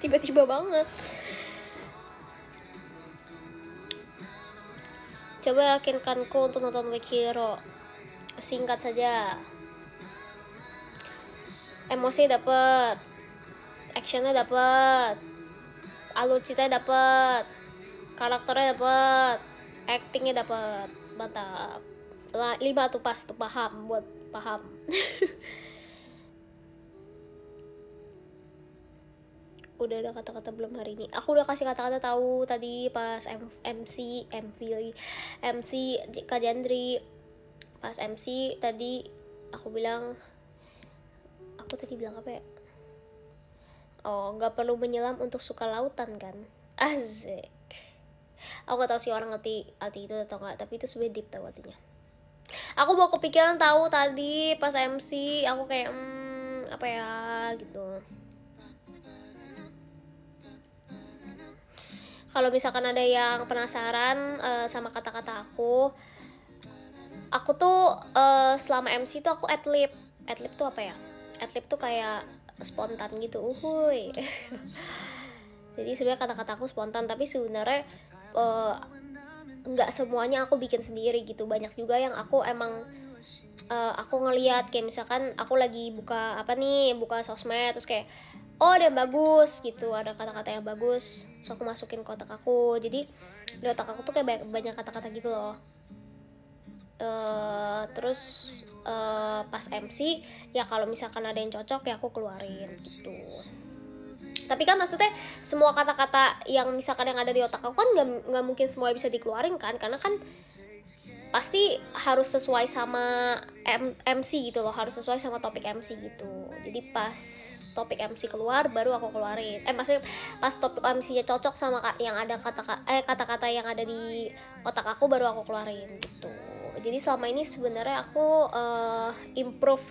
tiba-tiba banget. Coba yakinkanku untuk nonton Weak Hero. Singkat saja. Emosi dapet, actionnya dapet, alur cerita dapet, karakternya dapet, actingnya dapet, mantap. 5 tuh pas tuh, paham, buat paham. Udah ada kata-kata belum hari ini? Aku udah kasih kata-kata tahu tadi pas MC Kak Jandri. Pas MC tadi aku bilang apa ya? Oh, nggak perlu menyelam untuk suka lautan kan? Asik. Aku gak tahu sih orang ngerti arti itu atau enggak, tapi itu sebenarnya deep tahu artinya. Aku mau kepikiran tahu tadi pas MC, aku kayak apa ya gitu. Kalau misalkan ada yang penasaran sama kata-kata aku tuh selama MC tuh aku adlib tuh apa ya? Adlib tuh kayak spontan gitu, uhuy. Jadi sebenarnya kata-kata aku spontan, tapi sebenarnya nggak semuanya aku bikin sendiri gitu. Banyak juga yang aku emang aku ngelihat, kayak misalkan aku lagi buka sosmed, terus kayak ada yang bagus gitu, ada kata-kata yang bagus, so aku masukin ke otak aku. Jadi di otak aku tuh kayak banyak kata-kata gitu loh. Terus pas MC ya kalau misalkan ada yang cocok ya aku keluarin gitu. Tapi kan maksudnya semua kata-kata yang misalkan yang ada di otak aku kan nggak mungkin semua bisa dikeluarin kan, karena kan pasti harus sesuai sama MC gitu loh, harus sesuai sama topik MC gitu. Jadi pas topik MC keluar baru aku keluarin. Maksudnya pas topik MC-nya cocok sama yang ada kata-kata yang ada di otak aku baru aku keluarin gitu. Jadi selama ini sebenarnya aku improve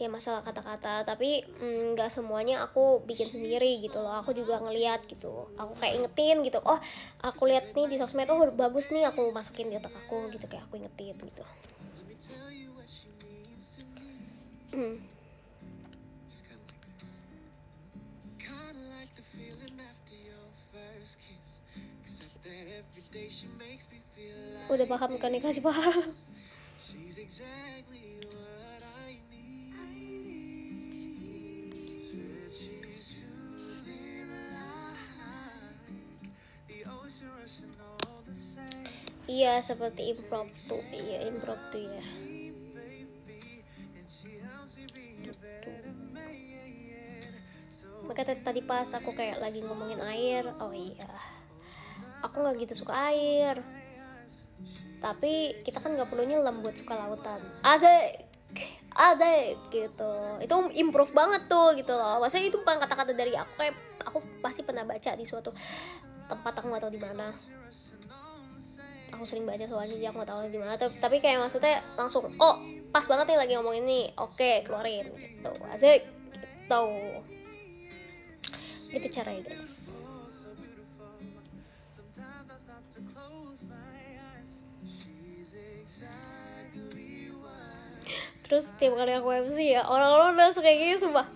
ya masalah kata-kata, tapi nggak semuanya aku bikin sendiri gitu loh. Aku juga ngeliat gitu, aku kayak ingetin gitu, oh aku lihat nih di sosmed, oh bagus nih, aku masukin di otak aku gitu, kayak aku ingetin gitu. Udah paham kan nih, kasih paham. Iya, seperti impromptu ya gitu. Makanya tadi pas aku kayak lagi ngomongin air, oh iya, aku nggak gitu suka air, tapi kita kan nggak perlu nyelam buat suka lautan. Asik gitu, itu improve banget tuh gitu loh. Maksudnya itu bukan kata-kata dari aku, kayak aku pasti pernah baca di suatu tempat, aku nggak tahu di mana. Aku sering baca soalnya, jadi aku nggak tahu di mana. Tapi kayak maksudnya langsung, oh pas banget nih lagi ngomongin ini, oke keluarin gitu. Asik gitu. Itu caranya guys. Terus tiap kali aku MC ya orang-orang udah suka kayak gini, sumpah.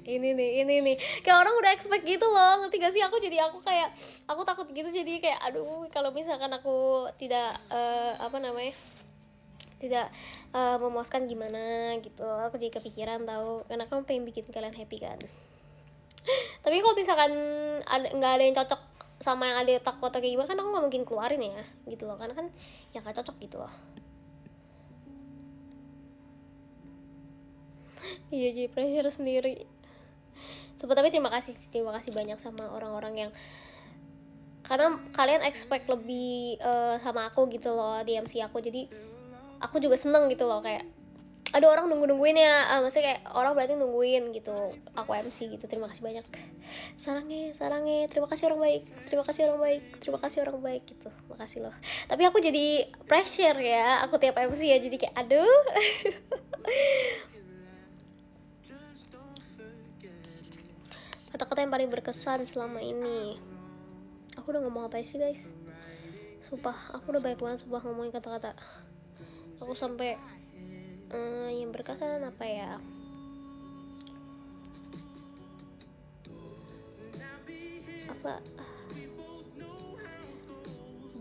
Ini nih kayak orang udah expect gitu loh, ngerti gak sih? Aku kayak aku takut gitu, jadi kayak aduh kalau misalkan aku tidak tidak memuaskan gimana gitu, aku jadi kepikiran tahu, karena aku pengen bikin kalian happy kan. Tapi kalau misalkan nggak ada yang cocok sama yang ada di otak kayak gimana, kan aku nggak mungkin keluarin ya gitu loh, karena kan ya nggak cocok gitu loh. Iya, jadi pressure sendiri. Tapi terima kasih banyak sama orang-orang yang, karena kalian expect lebih sama aku gitu loh di MC aku, jadi aku juga seneng gitu loh, kayak ada orang nungguin ya, maksudnya kayak orang berarti nungguin gitu aku MC gitu. Terima kasih banyak, sarangnya, terima kasih orang baik gitu, makasih loh. Tapi aku jadi pressure ya, aku tiap MC ya, jadi kayak aduh. Kata-kata yang paling berkesan selama ini, aku udah ngomong apa sih guys? Sumpah aku udah banyak banget sumpah ngomongin kata-kata. Aku sampai yang berkesan apa ya? bisa.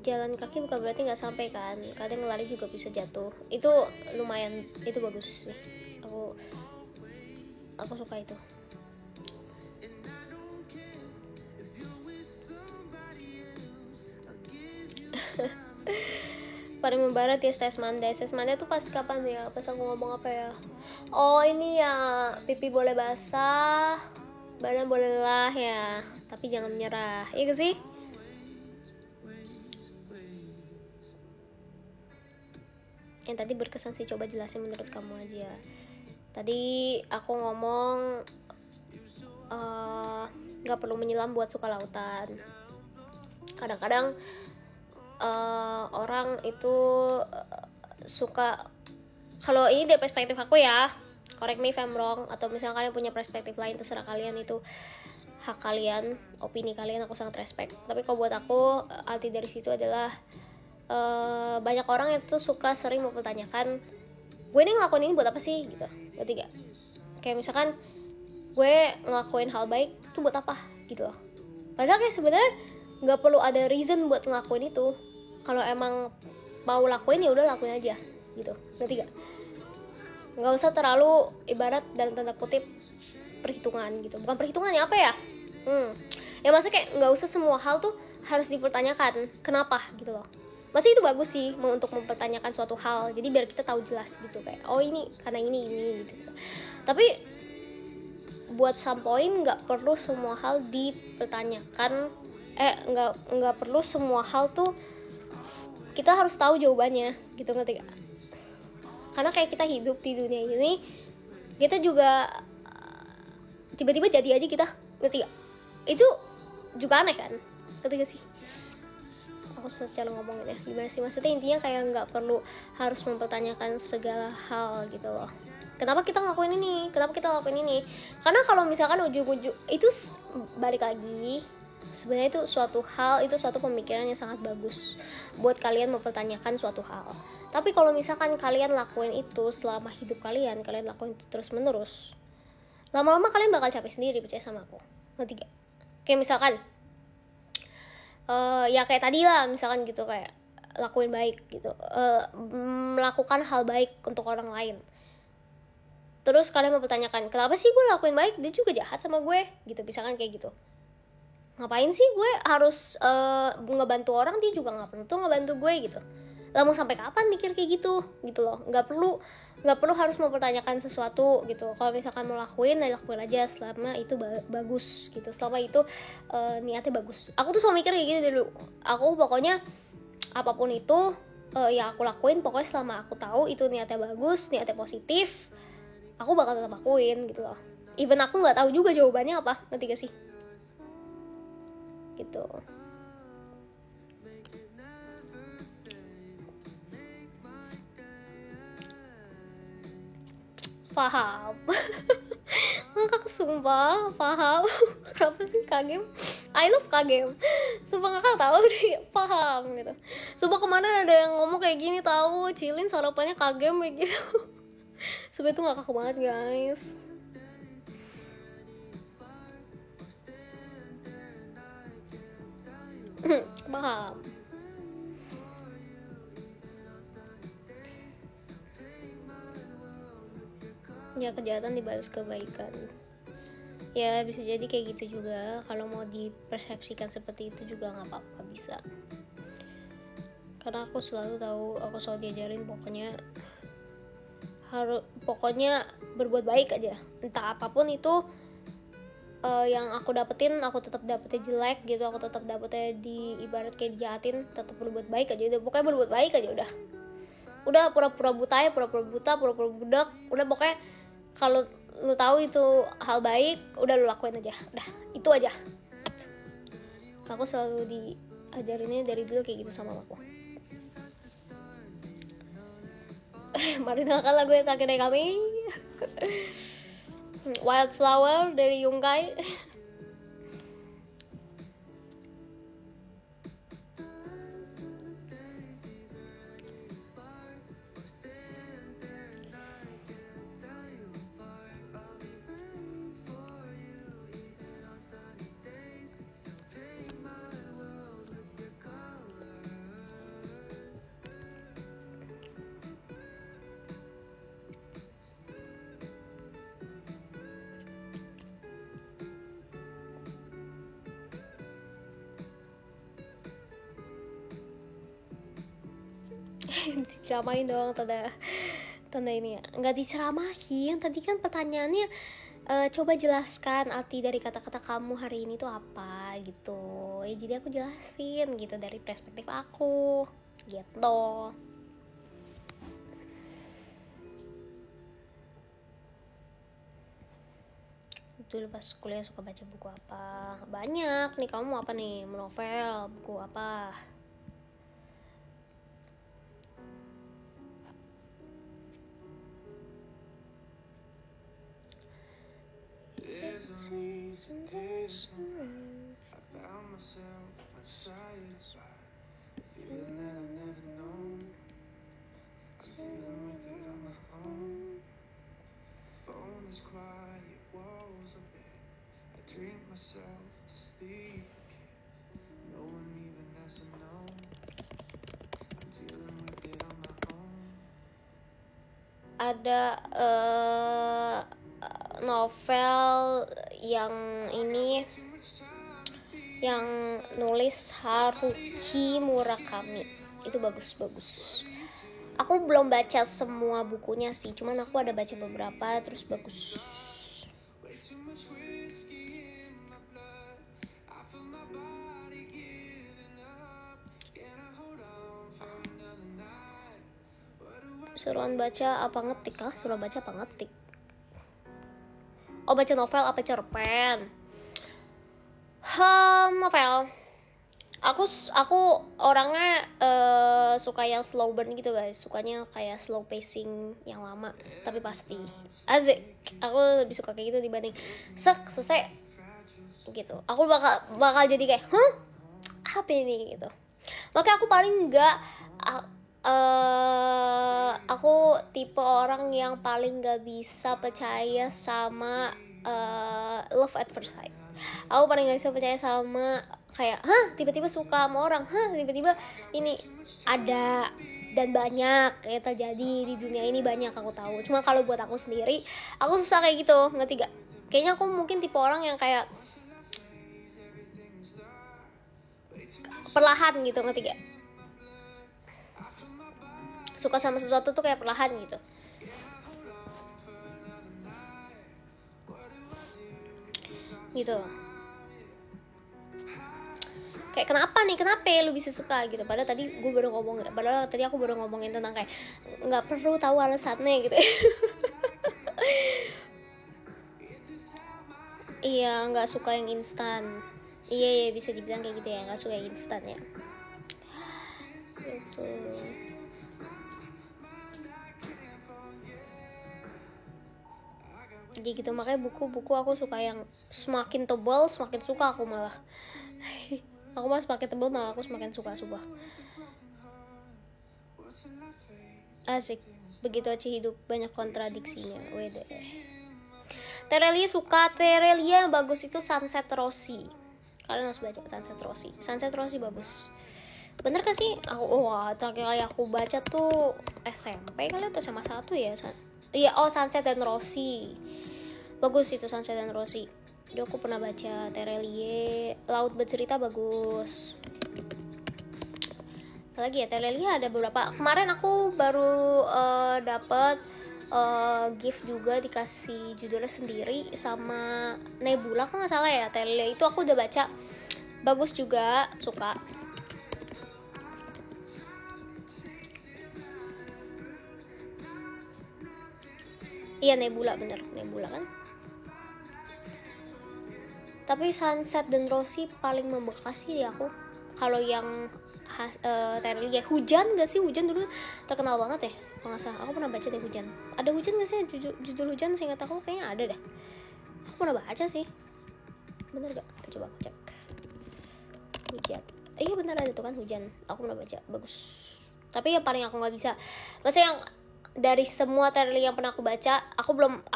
Jalan kaki bukan berarti nggak sampai kan, kadang lari juga bisa jatuh. Itu lumayan, itu bagus sih, aku suka itu. Paling membara tes Monday tuh pas kapan ya, pas aku ngomong apa ya, oh ini ya, pipi boleh basah, badan boleh lelah ya, tapi jangan menyerah, iya sih. Yang tadi berkesan sih, coba jelasin menurut kamu aja. Tadi aku ngomong gak perlu menyelam buat suka lautan. Kadang-kadang orang itu suka, kalau ini dari perspektif aku ya, correct me if I'm wrong, atau misalnya kalian punya perspektif lain, terserah kalian, itu hak kalian, opini kalian, aku sangat respect. Tapi kalau buat aku, arti dari situ adalah banyak orang itu suka sering mempertanyakan, gue ini ngelakuin ini buat apa sih gitu. Ketiga, kayak misalkan gue ngelakuin hal baik itu buat apa gitu loh. Padahal kayak sebenarnya nggak perlu ada reason buat ngelakuin itu. Kalau emang mau lakuin ya udah lakuin aja gitu. Ketiga, nggak usah terlalu ibarat dalam tanda kutip perhitungan gitu. Bukan perhitungan ya, apa ya? Ya maksudnya kayak nggak usah semua hal tuh harus dipertanyakan kenapa gitu loh. Masih itu bagus sih untuk mempertanyakan suatu hal, jadi biar kita tahu jelas gitu, kayak oh ini karena ini gitu. Tapi buat some point nggak perlu semua hal dipertanyakan, nggak perlu semua hal tuh kita harus tahu jawabannya gitu, ngerti gak? Karena kayak kita hidup di dunia ini, kita juga tiba-tiba jadi aja kita, ngerti gak? Itu juga aneh kan, ngerti gak sih? Aku susah cara ngomongnya, gimana sih, maksudnya intinya kayak nggak perlu harus mempertanyakan segala hal gitu loh. Kenapa kita ngelakuin ini? Karena kalau misalkan ujung-ujung itu balik lagi, sebenarnya itu suatu hal, itu suatu pemikiran yang sangat bagus buat kalian mempertanyakan suatu hal. Tapi kalau misalkan kalian lakuin itu selama hidup kalian lakuin itu terus menerus, lama-lama kalian bakal capek sendiri, percaya sama aku. Ketiga, kayak misalkan ya kayak tadi lah, misalkan gitu, kayak lakuin baik gitu, melakukan hal baik untuk orang lain. Terus kalian mempertanyakan, kenapa sih gue lakuin baik, dia juga jahat sama gue gitu, misalkan kayak gitu. Ngapain sih gue harus ngebantu orang, dia juga nggak perlu ngebantu gue gitu. Lah mau sampai kapan mikir kayak gitu loh. Nggak perlu harus mempertanyakan sesuatu gitu. Kalau misalkan mau lakuin aja selama itu bagus gitu, selama itu niatnya bagus. Aku tuh selalu mikir kayak gitu dulu. Aku pokoknya apapun itu ya aku lakuin, pokoknya selama aku tahu itu niatnya bagus, niatnya positif, aku bakal tetap lakuin gitu loh. Even aku nggak tahu juga jawabannya apa, ngerti gak sih? Gitu. Paham. Ngakak sumpah, paham. Kenapa sih Kagem? I love Kagem. Sumpah ngakak tahu deh, paham gitu. Sumpah kemana ada yang ngomong kayak gini, tahu Cilin sarapannya Kagem kayak gitu. Sumpah itu ngakak banget guys. Paham. Ya kejahatan dibalas kebaikan. Ya bisa jadi kayak gitu juga. Kalau mau dipersepsikan seperti itu juga nggak apa-apa, bisa. Karena aku selalu diajarin pokoknya berbuat baik aja. Entah apapun itu yang aku dapetin, aku tetap dapetnya jelek gitu, aku tetap dapetnya di ibarat kayak dijahatin, tetap berbuat baik aja udah. Pokoknya berbuat baik aja udah pura-pura buta ya, pura-pura buta, pura-pura budak, udah pokoknya kalau lu tahu itu hal baik, udah lu lakuin aja, udah itu aja. Aku selalu diajarinnya dari dulu kayak gitu sama aku. Mari dengarkan lagu yang terakhir dari kami, Wildflower dari Yungkai. diceramain doang tanda ini ya. Nggak diceramahin, tadi kan pertanyaannya coba jelaskan arti dari kata-kata kamu hari ini tuh apa gitu ya, jadi aku jelasin gitu dari perspektif aku gitu. Dulu pas kuliah suka baca buku apa? Banyak nih, kamu apa nih? Novel, buku apa? Ada novel yang ini yang nulis Haruki Murakami, itu bagus. Aku belum baca semua bukunya sih, cuman aku ada baca beberapa, terus bagus. Suruhan baca apa ngetik? Suruh baca apa ngetik? Oh, baca novel apa cerpen? Novel. Aku orangnya suka yang slow burn gitu guys, sukanya kayak slow pacing yang lama tapi pasti asik. Aku lebih suka kayak gitu dibanding selesai gitu. Aku bakal jadi kayak apa ini gitu. Makanya aku paling enggak aku tipe orang yang paling gak bisa percaya sama love at first sight. Aku paling gak bisa percaya sama kayak tiba-tiba suka sama orang, tiba-tiba ini ada dan banyak kayak terjadi di dunia ini, banyak aku tahu. Cuma kalau buat aku sendiri, aku susah kayak gitu, ngerti gak? Kayaknya aku mungkin tipe orang yang kayak perlahan gitu, ngerti gak? Suka sama sesuatu tuh kayak perlahan gitu. Gitu. Kayak kenapa ya lu bisa suka gitu. Padahal tadi aku baru ngomongin tentang kayak nggak perlu tahu alasannya gitu. Iya, nggak suka yang instan. Iya, bisa dibilang kayak gitu ya, nggak suka yang instan ya. Gitu. Jadi gitu, makanya buku-buku aku suka yang semakin tebal semakin suka aku malah. Aku malah semakin tebal malah aku semakin suka. Asik, begitu aja hidup banyak kontradiksinya. Wede. Terelia yang bagus itu Sunset Rossi. Kalian harus baca Sunset Rossi bagus. Bener gak sih? Terakhir kali aku baca tuh SMP kali atau SMA 1 ya. Iya, Sunset dan Rossi. Bagus itu Sunset dan Rossi. Jadi aku pernah baca Terelie, Laut Bercerita bagus. Apalagi ya, Terelie ada beberapa. Kemarin aku baru dapet gift juga, dikasih judulnya sendiri sama Nebula, kalau nggak salah ya. Terelie itu aku udah baca, bagus juga, suka. Iya, Nebula, bener, Nebula kan. Tapi Sunset dan Rossi paling membekas sih di aku. Kalau yang Terelie, Hujan gak sih? Hujan dulu terkenal banget ya, kalau nggak salah. Aku pernah baca deh Hujan. Ada Hujan gak sih? Judul Hujan seingat aku kayaknya ada dah. Aku pernah baca sih. Bener gak? Coba aku cek. Hujan. Iya bener ada tuh kan Hujan. Aku pernah baca, bagus. Tapi yang paling aku nggak bisa, maksudnya yang dari semua Terelie yang pernah aku baca, aku belum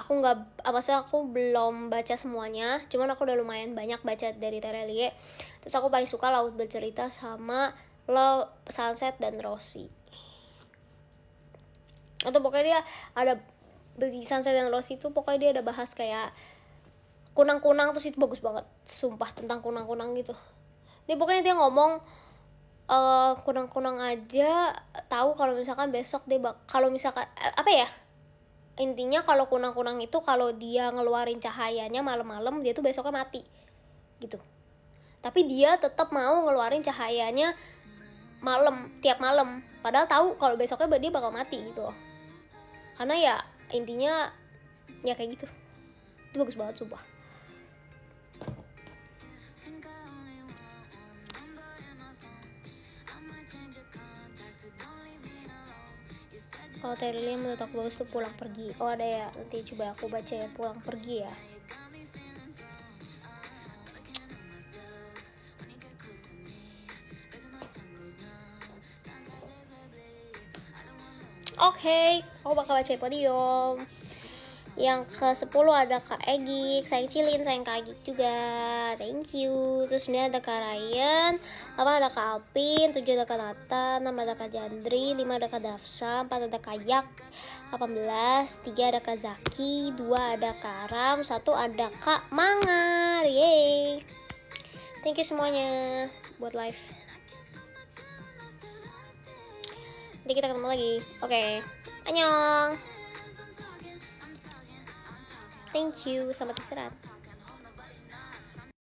baca semuanya. Cuman aku udah lumayan banyak baca dari Terelie. Terus aku paling suka Laut Bercerita sama Sunset dan Rossi. Atau pokoknya dia ada di Sunset dan Rossi itu, pokoknya dia ada bahas kayak kunang-kunang, terus itu bagus banget. Sumpah, tentang kunang-kunang gitu. Pokoknya dia ngomong kunang-kunang aja tahu kalau misalkan besok dia kalau misalkan apa ya, intinya kalau kunang-kunang itu kalau dia ngeluarin cahayanya malam-malam dia tuh besoknya mati gitu. Tapi dia tetap mau ngeluarin cahayanya tiap malam, padahal tahu kalau besoknya dia bakal mati gitu loh. Karena ya intinya ya kayak gitu. Itu bagus banget sumpah. Kalau Terry menurut aku bagus tuh Pulang Pergi. Oh ada ya, nanti coba aku baca ya Pulang Pergi ya. Oke, aku bakal baca Podium. Yang ke-10 ada Kak Egik, sayang Cilin, sayang Kak Egik juga, thank you. Terus 9 ada Kak Ryan, 8 ada Kak Alpin, 7 ada Kak Nathan, 6 ada Kak Jandri, 5 ada Kak Dafsa, 4 ada Kak Yak, 18, 3 ada Kak Zaki, 2 ada Kak Ram, 1 ada Kak Mangar. Yeay, thank you semuanya buat live. Nanti kita ketemu lagi. Oke, annyeong. Thank you, selamat istirahat.